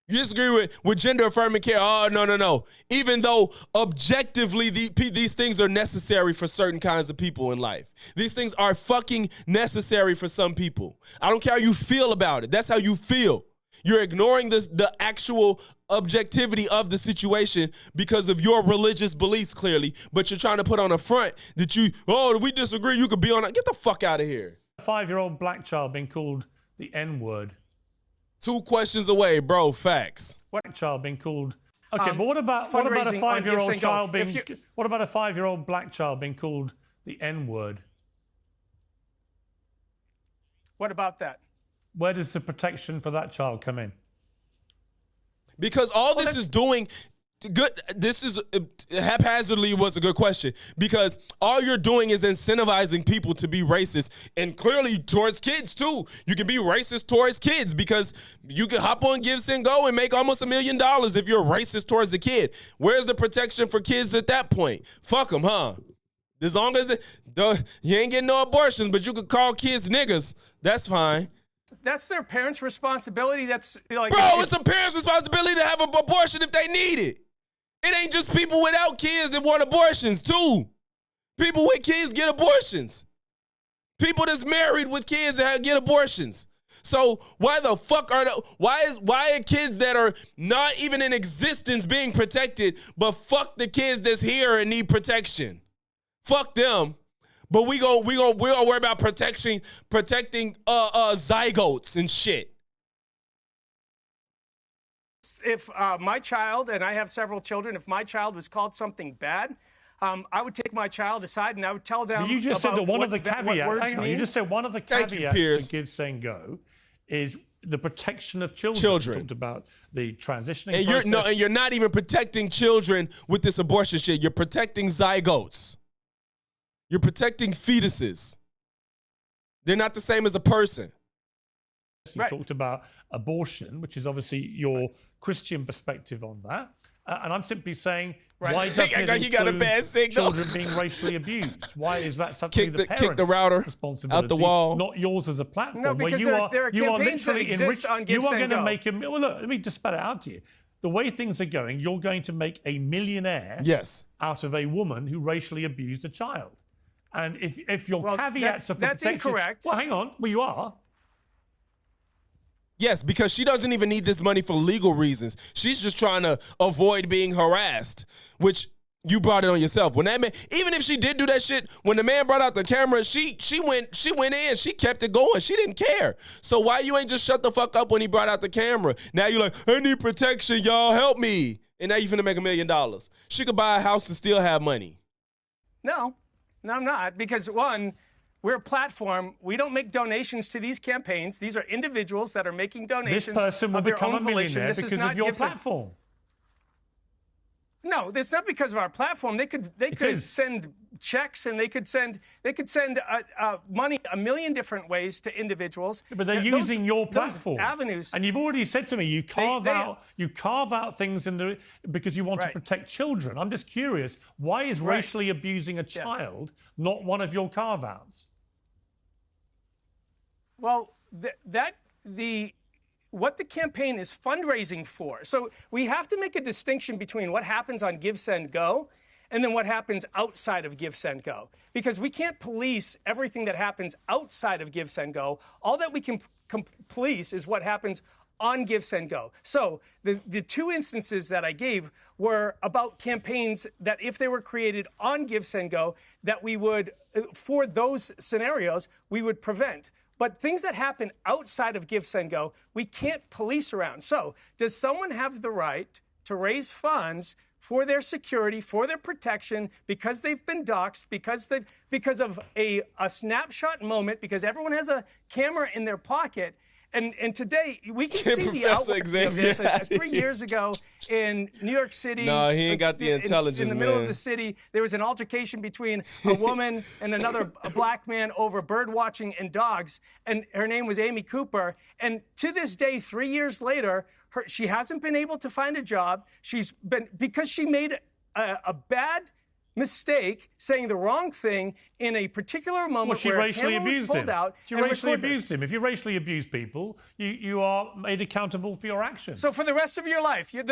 You disagree with gender-affirming care. Oh, no. Even though objectively these things are necessary for certain kinds of people in life. These things are fucking necessary for some people. I don't care how you feel about it. That's how you feel. You're ignoring the actual objectivity of the situation because of your religious beliefs, clearly, but you're trying to put on a front that we disagree, you could be on it. Get the fuck out of here. A 5-year-old black child being called the N-word. 2 questions away, bro. Facts. Black child being called. Okay, but what about a 5-year-old child being? What about a 5-year-old black child being called the N-word? What about that? Where does the protection for that child come in? Because all this is doing good. This is haphazardly was a good question, because all you're doing is incentivizing people to be racist, and clearly towards kids too. You can be racist towards kids because you can hop on Give, Send, Go and make almost $1 million if you're racist towards a kid. Where's the protection for kids at that point? Fuck them, huh? As long as you ain't getting no abortions, but you could call kids niggas, that's fine. That's their parents' responsibility. That's like, bro, it's a parent's responsibility to have an abortion if they need it. It ain't just people without kids that want abortions too. People with kids get abortions. People that's married with kids that get abortions. So why the fuck why are kids that are not even in existence being protected, but fuck the kids that's here and need protection? Fuck them. But we gonna worry about protecting zygotes and shit. If my child, and I have several children, if my child was called something bad, I would take my child aside and I would tell them. You just said that one of the caveats. Hang on, you just said one of the caveats to Give, Send, Go is the protection of children. You talked about the transitioning process. And you're not even protecting children with this abortion shit. You're protecting zygotes. You're protecting fetuses. They're not the same as a person. You talked about abortion, which is obviously your Christian perspective on that. And I'm simply saying, why doesn't it include children being racially abused? Why is that something the parents' kick the router responsibility, out the wall, not yours as a platform? No, because where you are literally enriched. You are going to make well, look, let me just spell it out to you. The way things are going, you're going to make a millionaire out of a woman who racially abused a child. And if your caveats are for that's protection, incorrect. Well, hang on. Well, you are. Yes, because she doesn't even need this money for legal reasons. She's just trying to avoid being harassed, which you brought it on yourself. When that man, even if she did do that shit, when the man brought out the camera, she went in, she kept it going. She didn't care. So why you ain't just shut the fuck up when he brought out the camera? Now you're like, I need protection, y'all, help me. And now you finna make $1 million. She could buy a house and still have money. No, I'm not. Because one, we're a platform. We don't make donations to these campaigns. These are individuals that are making donations. This person will become a millionaire because of your platform. No, it's not because of our platform. They could send checks and they could send money a million different ways to individuals. But they're using your platform avenues. And you've already said to me you carve out things because you want to protect children. I'm just curious, why is racially abusing a child not one of your carve-outs? Well, what the campaign is fundraising for. So we have to make a distinction between what happens on Give, Send, Go and then what happens outside of Give, Send, Go. Because we can't police everything that happens outside of Give, Send, Go. All that we can police is what happens on Give, Send, Go. So the two instances that I gave were about campaigns that if they were created on Give, Send, Go, that we would, for those scenarios, we would prevent. But things that happen outside of Give, Send, Go, we can't police around. So does someone have the right to raise funds for their security, for their protection, because they've been doxxed, because of a snapshot moment, because everyone has a camera in their pocket? And today, we can see the outworking of this. 3 years ago in New York City. No, he ain't got the intelligence, in the middle of the city, there was an altercation between a woman and a black man over bird watching and dogs. And her name was Amy Cooper. And to this day, 3 years later, she hasn't been able to find a job. Because she made a bad mistake, saying the wrong thing in a particular moment where a camera was pulled out. She racially abused him. If you racially abuse people, you are made accountable for your actions. So for the rest of your life, you're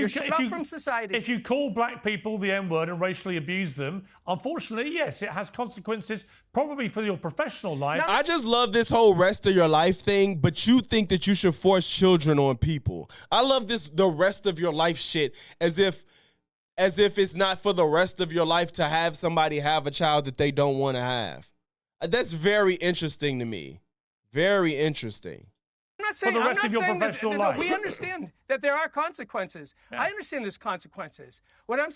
shut off from society. If you call black people the N-word and racially abuse them, unfortunately, yes, it has consequences, probably for your professional life. I just love this whole rest of your life thing, but you think that you should force children on people. I love the rest of your life shit as if it's not for the rest of your life to have somebody have a child that they don't want to have. That's very interesting to me. Very interesting. I'm not saying, for the rest of your professional life. We understand that there are consequences. Yeah. I understand there's consequences. What I'm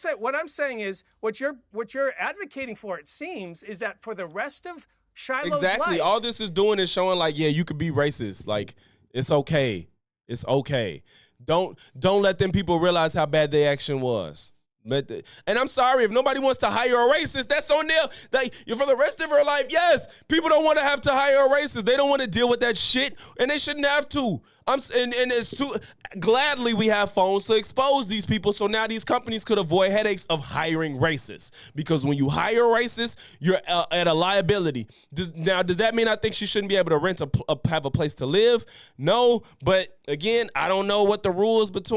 saying is what you're advocating for, it seems, is that for the rest of Shiloh's life. All this is doing is showing like, yeah, you could be racist. Like, it's okay. It's okay. Don't let them people realize how bad their action was. And I'm sorry, if nobody wants to hire a racist, that's on them. For the rest of her life, yes, people don't want to have to hire a racist. They don't want to deal with that shit, and they shouldn't have to. And it's too gladly we have phones to expose these people, so now these companies could avoid headaches of hiring racists. Because when you hire a racist, you're at a liability. Does that mean I think she shouldn't be able to have a place to live? No, but again, I don't know what the rules but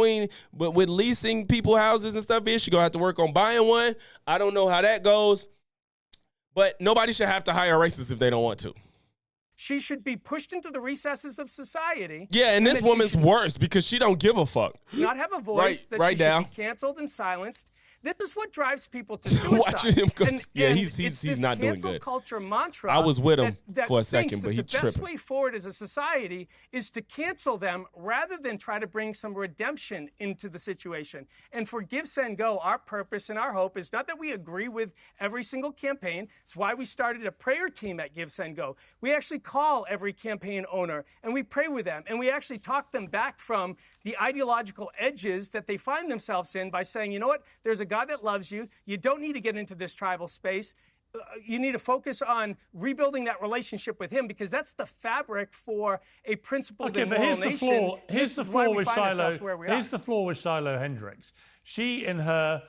with leasing people houses and stuff is. She gonna have to work on buying one. I don't know how that goes, but nobody should have to hire a racist if they don't want to. She should be pushed into the recesses of society. Yeah, and this woman's worse because she don't give a fuck. Not have a voice, that she should be canceled and silenced. This is what drives people to suicide. Watching him go, he's not doing cancel good. Culture mantra. I was with him for a second, but he's tripping. The best way forward as a society is to cancel them rather than try to bring some redemption into the situation. And for Give, Send, Go, our purpose and our hope is not that we agree with every single campaign. It's why we started a prayer team at Give, Send, Go. We actually call every campaign owner and we pray with them and we actually talk them back from the ideological edges that they find themselves in by saying, you know what, there's a God that loves you. You don't need to get into this tribal space. You need to focus on rebuilding that relationship with him because that's the fabric for a principled and moral nation. Here's the flaw with Shiloh. Here's the flaw with Shiloh Hendricks. She, in her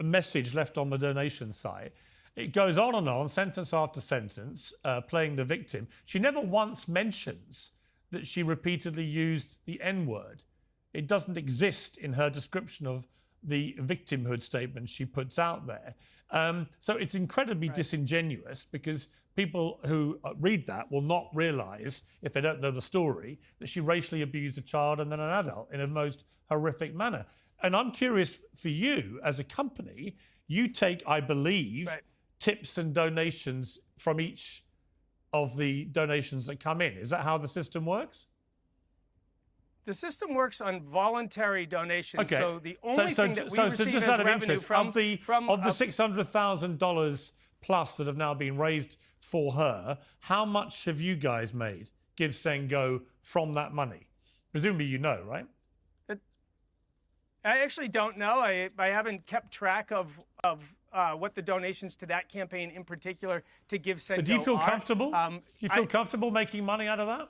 message left on the donation site, it goes on, sentence after sentence, playing the victim. She never once mentions that she repeatedly used the N-word. It doesn't exist in her description of the victimhood statement she puts out there. So it's incredibly disingenuous because people who read that will not realize, if they don't know the story, that she racially abused a child and then an adult in a most horrific manner. And I'm curious for you, as a company, you take, I believe, tips and donations from each of the donations that come in. Is that how the system works? The system works on voluntary donations. Okay. So the only thing that we receive as revenue of the $600,000 plus that have now been raised for her, how much have you guys made, Give, Send, Go, from that money? Presumably you know, right? I actually don't know. I haven't kept track of what the donations to that campaign in particular to Give Send Go Do you feel are. comfortable? Do you feel comfortable making money out of that?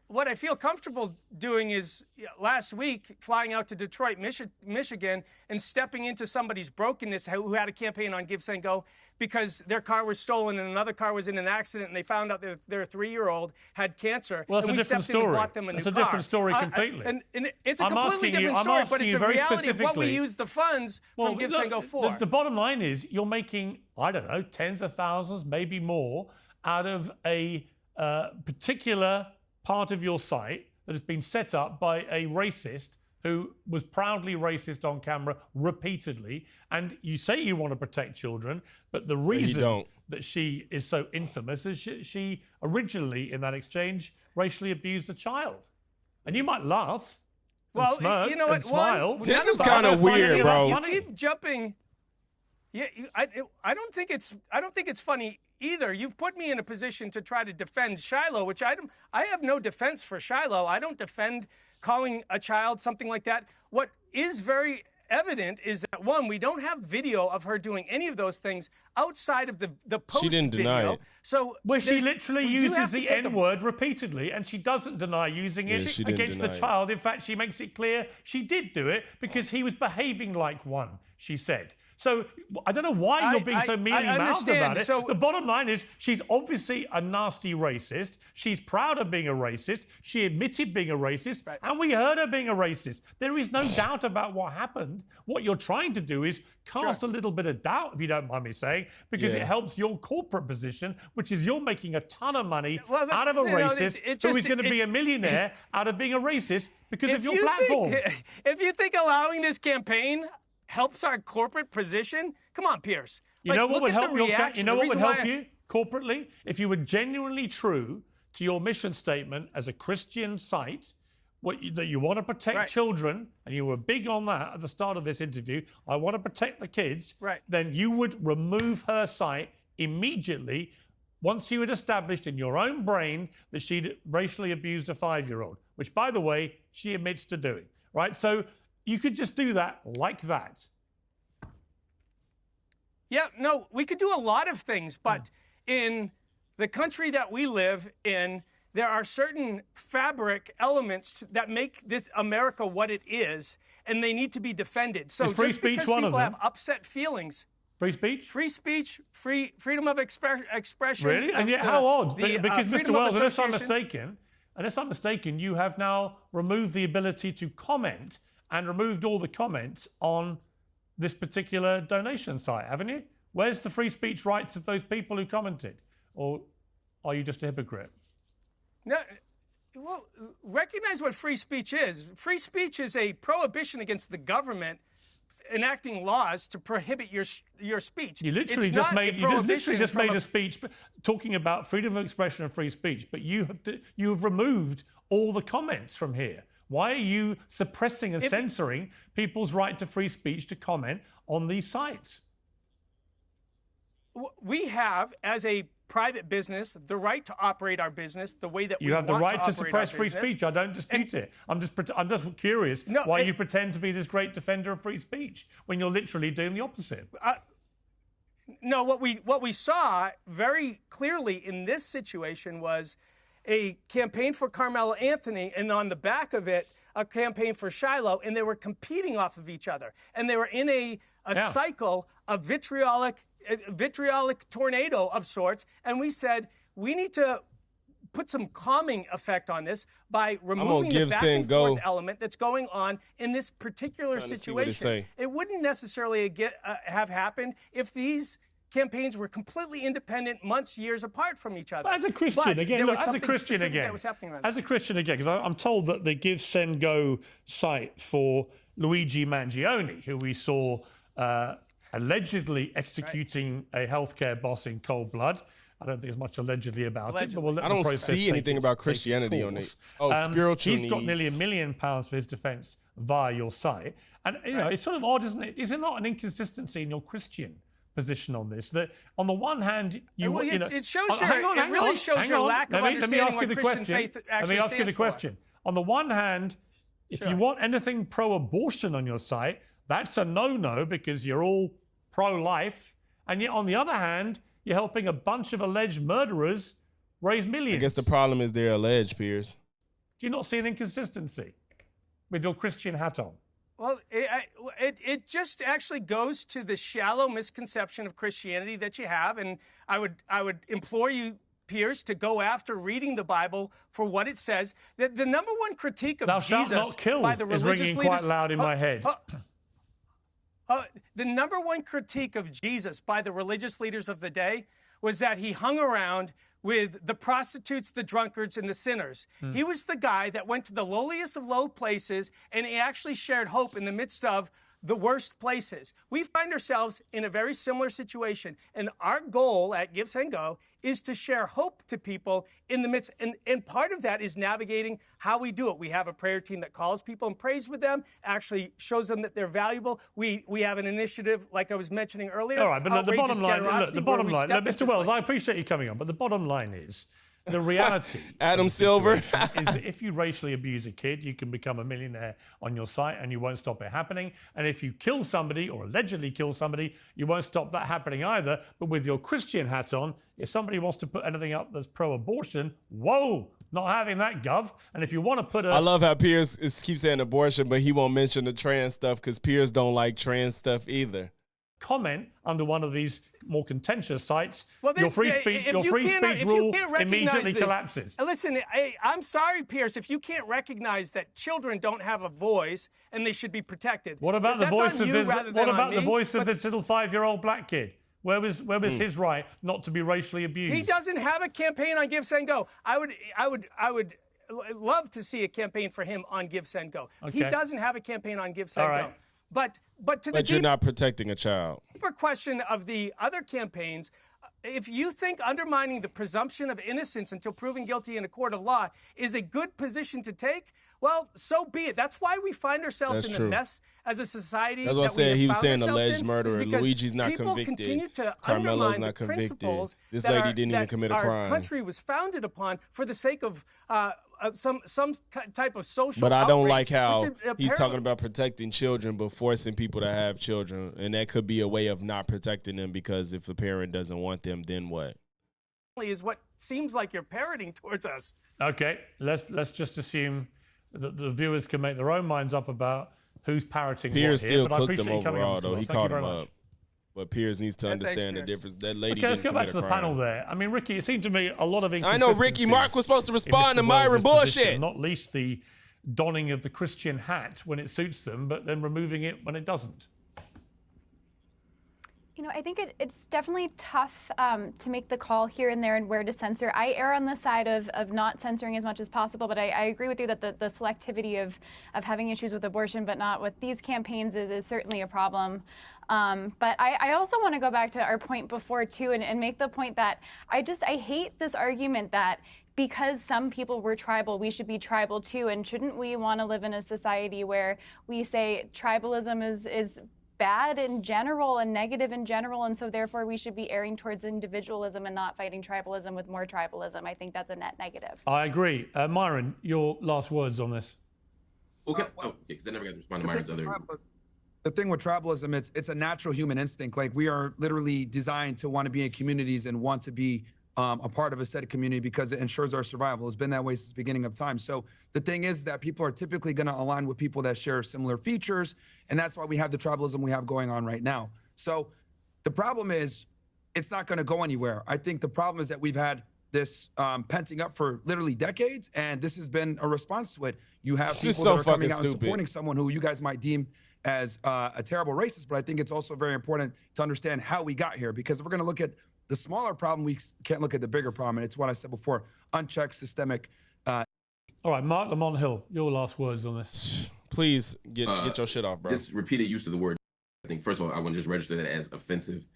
What I feel comfortable doing is last week flying out to Detroit, Michigan, and stepping into somebody's brokenness who had a campaign on Give, Send, Go because their car was stolen and another car was in an accident and they found out that their 3-year-old had cancer. Well, that's and a different story. That's a different story completely. And it's a completely different story, but it's a reality of what we use the funds from Give, Send, Go for. The bottom line is you're making, I don't know, tens of thousands, maybe more, out of a particular part of your site that has been set up by a racist who was proudly racist on camera repeatedly. And you say you want to protect children, but the reason that she is so infamous is she originally, in that exchange, racially abused a child. And you might laugh and smirk and smile. This is kind of weird, bro. You keep jumping. Yeah, I don't think it's funny either. You've put me in a position to try to defend Shiloh, which I have no defense for Shiloh. I don't defend calling a child something like that. What is very evident is that, one, we don't have video of her doing any of those things outside of the post She didn't video. deny it. So where she literally uses the N-word repeatedly, and she doesn't deny using it against the child. In fact, she makes it clear she did do it because he was behaving like one, she said. So I don't know why you're being so mealy-mouthed about it. So, the bottom line is she's obviously a nasty racist. She's proud of being a racist. She admitted being a racist, and we heard her being a racist. There is no doubt about what happened. What you're trying to do is cast a little bit of doubt, if you don't mind me saying, because it helps your corporate position, which is you're making a ton of money out of a racist who is going to be a millionaire out of being a racist because of your platform. If you think allowing this campaign helps our corporate position, come on, Pierce. You know what would help you corporately? If you were genuinely true to your mission statement as a Christian site, that you want to protect children, and you were big on that at the start of this interview, I want to protect the kids, then you would remove her site immediately once you had established in your own brain that she'd racially abused a 5-year-old, which, by the way, she admits to doing, right? So you could just do that like that. Yeah, no, we could do a lot of things, but in the country that we live in, there are certain fabric elements that make this America what it is, and they need to be defended. So is free just speech because one of people them? have upset feelings. Free speech? Free speech, freedom of expression. Really? And yet, how odd? Because, Mr. Wells, unless I'm mistaken, you have now removed the ability to comment and removed all the comments on this particular donation site, haven't you? Where's the free speech rights of those people who commented? Or are you just a hypocrite? No, well, recognize what free speech is. Free speech is a prohibition against the government enacting laws to prohibit your speech. You literally just made a speech talking about freedom of expression and free speech, but you have removed all the comments from here. Why are you suppressing and censoring people's right to free speech to comment on these sites? We have, as a private business, the right to operate our business the way that we want to operate our business. You have the right to suppress free speech. I don't dispute it. I'm just curious why you pretend to be this great defender of free speech when you're literally doing the opposite. No, what we saw very clearly in this situation was a campaign for Carmelo Anthony, and on the back of it, a campaign for Shiloh, and they were competing off of each other. And they were in a cycle of vitriolic tornado of sorts. And we said, we need to put some calming effect on this by removing the back and forth element that's going on in this particular situation. It wouldn't necessarily have happened if these campaigns were completely independent, months, years apart from each other. But as a Christian, because I'm told that the Give, Send, Go site for Luigi Mangione, who we saw allegedly executing a healthcare boss in cold blood. I don't think there's much allegedly about it. But we'll let I don't see anything about Christianity on it. Spiritual He's got nearly £1 million for his defense via your site. And, you know, it's sort of odd, isn't it? Is it not an inconsistency in your Christian position on this? That on the one hand, it shows your lack of understanding what Christian faith actually stands for. Let me ask you the question. On the one hand, If you want anything pro-abortion on your site, that's a no-no because you're all pro-life. And yet, on the other hand, you're helping a bunch of alleged murderers raise millions. I guess the problem is they're alleged, Piers. Do you not see an inconsistency with your Christian hat on? Well, it just actually goes to the shallow misconception of Christianity that you have, and I would implore you, Piers, to go after reading the Bible for what it says. That the number one critique of Thou shalt Jesus not kill by the is religious ringing leaders, quite loud in my head. The number one critique of Jesus by the religious leaders of the day was that he hung around with the prostitutes, the drunkards, and the sinners. He was the guy that went to the lowliest of low places, and he actually shared hope in the midst of the worst places. We find ourselves in a very similar situation, and our goal at Give, Send, Go is to share hope to people in the midst, and part of that is navigating how we do it. We have a prayer team that calls people and prays with them, actually shows them that they're valuable. We have an initiative, like I was mentioning earlier. All right, but the bottom line, look, look, Mr. Wells, I appreciate you coming on, but the bottom line is, the reality Adam Silver is that if you racially abuse a kid, you can become a millionaire on your site and you won't stop it happening. And if you kill somebody or allegedly kill somebody, you won't stop that happening either. But with your Christian hat on, if somebody wants to put anything up that's pro-abortion, whoa, not having that, Gov. And if you want to put I love how Piers keeps saying abortion, but he won't mention the trans stuff because Piers don't like trans stuff either. Comment under one of these more contentious sites, well, your free speech rule immediately collapses. Listen, I'm sorry, Piers, if you can't recognize that children don't have a voice and they should be protected. What about the voice of this? What about the voice of this little 5-year-old black kid? Where was his right not to be racially abused? He doesn't have a campaign on Give, Send, Go. I would love to see a campaign for him on Give, Send, Go. Okay. He doesn't have a campaign on Give, Send, Go. But you're not protecting a child. Deeper question of the other campaigns, if you think undermining the presumption of innocence until proven guilty in a court of law is a good position to take, well, so be it. That's why we find ourselves in the mess as a society. That's what I said. He was saying alleged murderer. Luigi's not convicted. Carmelo's not convicted. This lady didn't even commit a crime. Our country was founded upon for the sake of some type of social But I don't outrage, like how he's talking about protecting children but forcing people to have children. And that could be a way of not protecting them because if a parent doesn't want them, then what? Is what seems like you're parroting towards us. Okay, let's just assume that the viewers can make their own minds up about who's parroting Piers what here. still cooked them overall, though. He caught him up. But Piers needs to understand the difference. That lady okay, let's didn't go back commit to a the crime. panel there. I mean, Ricky, it seemed to me a lot of inconsistencies. I know Ricky Mark was supposed to respond to Myron Wells's bullshit. position, not least the donning of the Christian hat when it suits them, but then removing it when it doesn't. You know, I think it's definitely tough to make the call here and there and where to censor. I err on the side of not censoring as much as possible, but I agree with you that the selectivity of having issues with abortion but not with these campaigns is certainly a problem. But I also want to go back to our point before, too, and make the point that I hate this argument that because some people were tribal, we should be tribal, too. And shouldn't we want to live in a society where we say tribalism is bad in general and negative in general, and so therefore we should be erring towards individualism and not fighting tribalism with more tribalism? I think that's a net negative. I agree. Myron, your last words on this. Okay. Because I never got to respond to Myron's other. The thing with tribalism, it's a natural human instinct. Like, we are literally designed to want to be in communities and want to be a part of a set of community because it ensures our survival. It's been that way since the beginning of time. So the thing is that people are typically going to align with people that share similar features, and that's why we have the tribalism we have going on right now. So the problem is it's not going to go anywhere. I think the problem is that we've had this penting up for literally decades, and this has been a response to it. You have people that are coming out and supporting someone who you guys might deem as a terrible racist, but I think it's also very important to understand how we got here, because if we're going to look at the smaller problem, we can't look at the bigger problem, and it's what I said before: unchecked systemic. All right, Mark Lamont Hill, your last words on this. Please get your shit off, bro. This repeated use of the word, I think, first of all, I want to just register that as offensive,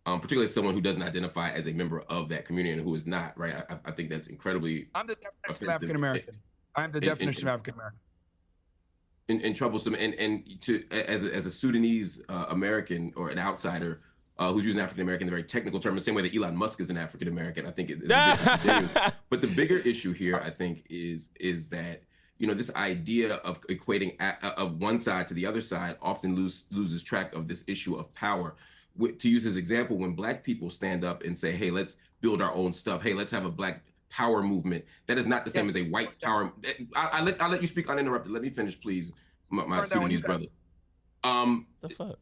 particularly as someone who doesn't identify as a member of that community and who is not, right? I think that's incredibly I'm the definition of African American. I'm the definition of African American. And troublesome, and to as a Sudanese American or an outsider who's using African American, the very technical term, the same way that Elon Musk is an African American, I think is a bit dangerous. But the bigger issue here, I think, is that this idea of equating of one side to the other side often loses track of this issue of power. To use his example, when Black people stand up and say, hey, let's build our own stuff. Hey, let's have a Black power movement. That is not the same as a white power. I'll let you speak uninterrupted. Let me finish, please, my Sudanese brother. The fuck?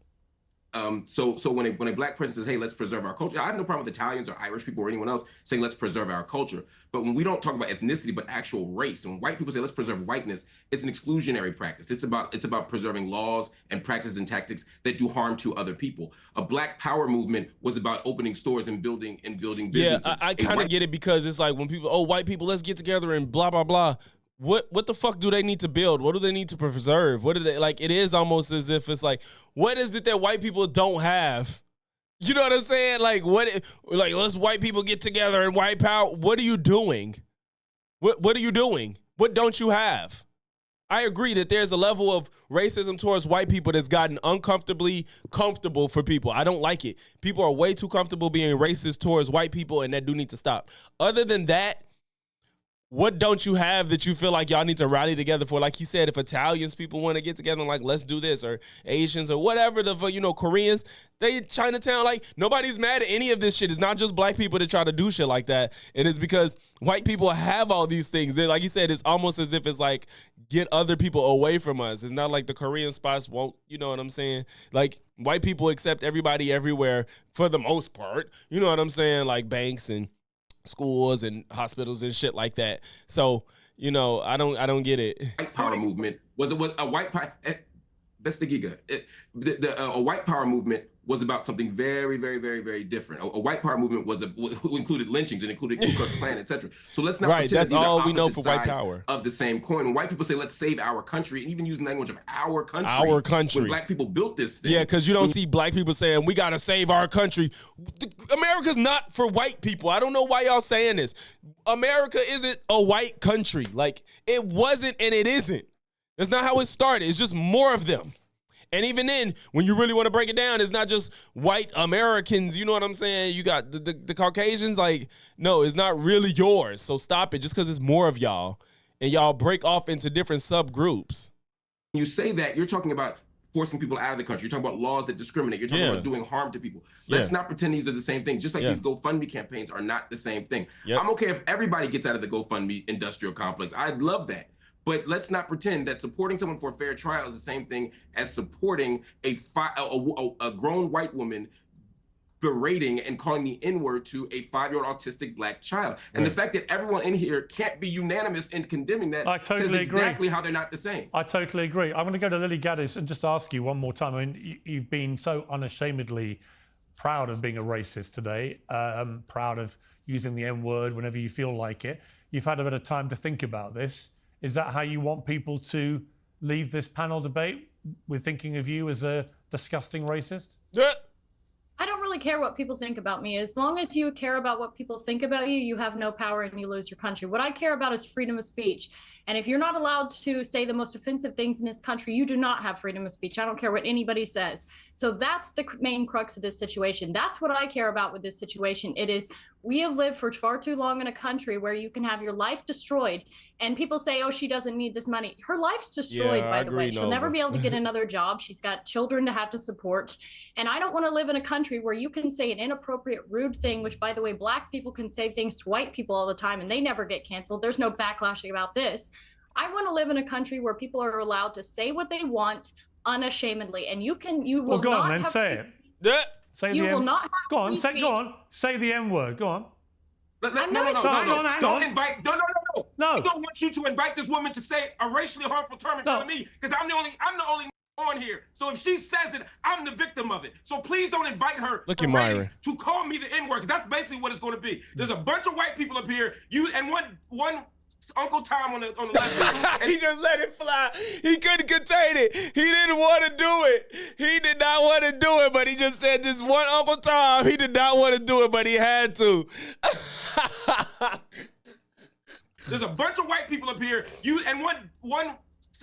So when a Black person says, hey, let's preserve our culture, I have no problem with Italians or Irish people or anyone else saying let's preserve our culture. But when we don't talk about ethnicity, but actual race, when white people say let's preserve whiteness, it's an exclusionary practice. It's about preserving laws and practices and tactics that do harm to other people. A Black power movement was about opening stores and building businesses. Yeah, I kind of get it, because it's like when people, white people, let's get together and blah, blah, blah. What the fuck do they need to build? What do they need to preserve? What do they, like, it is almost as if it's like, what is it that white people don't have? You know what I'm saying? Like, let's white people get together and white power. What are you doing? What are you doing? What don't you have? I agree that there's a level of racism towards white people that's gotten uncomfortably comfortable for people. I don't like it. People are way too comfortable being racist towards white people, and that do need to stop. Other than that, what don't you have that you feel like y'all need to rally together for? Like he said, if Italians people want to get together and like, let's do this, or Asians or whatever, Koreans, they Chinatown, like nobody's mad at any of this shit. It's not just Black people that try to do shit like that. It is because white people have all these things. They're, like he said, it's almost as if it's like, get other people away from us. It's not like the Korean spots won't, you know what I'm saying? Like white people accept everybody everywhere for the most part. You know what I'm saying? Like banks and schools and hospitals and shit like that. So, I don't get it. White power movement was a white power. That's the giga. A white power movement was about something very, very, very, very different. A white power movement included lynchings and included Ku Klux Klan, etc. So let's not pretend that's that these all are we know for opposite white sides power of the same coin. When white people say let's save our country, and even using the language of our country, when Black people built this thing. Yeah, because you don't see Black people saying we gotta save our country. America's not for white people. I don't know why y'all saying this. America isn't a white country. Like, it wasn't and it isn't. That's not how it started. It's just more of them. And even then, when you really want to break it down, it's not just white Americans. You know what I'm saying? You got the Caucasians. Like, no, it's not really yours. So stop it just because it's more of y'all. And y'all break off into different subgroups. You say that, you're talking about forcing people out of the country. You're talking about laws that discriminate. You're talking about doing harm to people. Let's not pretend these are the same thing. Just like these GoFundMe campaigns are not the same thing. I'm okay if everybody gets out of the GoFundMe industrial complex. I'd love that. But let's not pretend that supporting someone for a fair trial is the same thing as supporting a grown white woman berating and calling the N-word to a 5-year-old autistic Black child. And the fact that everyone in here can't be unanimous in condemning that says exactly how they're not the same. I totally agree. I'm going to go to Lily Gaddis and just ask you one more time. I mean, you've been so unashamedly proud of being a racist today, proud of using the N-word whenever you feel like it. You've had a bit of time to think about this. Is that how you want people to leave this panel debate, with thinking of you as a disgusting racist? Yeah. I don't really care what people think about me. As long as you care about what people think about you, you have no power and you lose your country. What I care about is freedom of speech. And if you're not allowed to say the most offensive things in this country, you do not have freedom of speech. I don't care what anybody says. So that's the main crux of this situation. That's what I care about with this situation. It is, we have lived for far too long in a country where you can have your life destroyed. And people say, oh, she doesn't need this money. Her life's destroyed, by the way. She'll never be able to get another job. She's got children to have to support. And I don't want to live in a country where you can say an inappropriate, rude thing, which, by the way, Black people can say things to white people all the time and they never get canceled. There's no backlashing about this. I want to live in a country where people are allowed to say what they want unashamedly. And you will well, go not on then, have say it. Yeah. Say you the will N- not have Go on, free speech. go on. Say the N-word. Go on. No. Hang on. Invite. No. I don't want you to invite this woman to say a racially harmful term in front of me, because I'm the only on here. So if she says it, I'm the victim of it. So please don't invite her to call me the N-word, because that's basically what it's going to be. There's a bunch of white people up here. You and one Uncle Tom on the left. He just let it fly. He couldn't contain it. He didn't want to do it. He did not want to do it, but he just said this one Uncle Tom. He did not want to do it, but he had to. There's a bunch of white people up here. You and one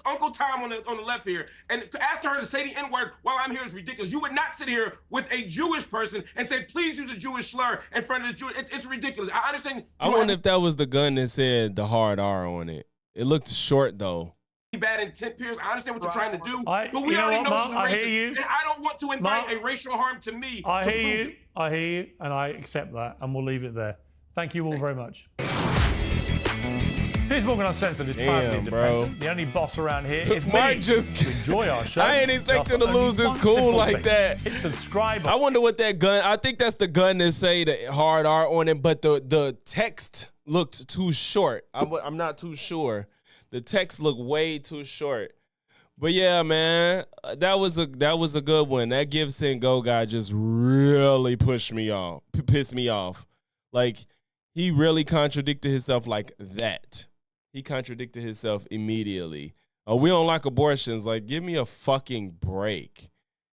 Uncle Tom on the left here, and asking her to say the N-word while I'm here is ridiculous. You would not sit here with a Jewish person and say, please use a Jewish slur in front of this Jewish. It's ridiculous. I understand. I wonder if that was the gun that said the hard R on it. It looked short though. Bad intent, Pierce. I understand what you're trying to do, but we already know she's Mark, racist, I hear you. and I don't want to invite a racial harm to me. I hear you, and I accept that, and we'll leave it there. Thank you all very much. Piers Morgan Uncensored is proudly independent. Bro. The only boss around here is Mark me. just Enjoy our show. I ain't expecting to lose this cool like that. Hit subscribe. I wonder what that gun. I think that's the gun that say the hard R on it, but the text looked too short. I'm not too sure. The text looked way too short. But yeah, man, that was a good one. That Give Send Go guy just really pissed me off. Like, he really contradicted himself like that. He contradicted himself immediately. We don't like abortions. Like, give me a fucking break.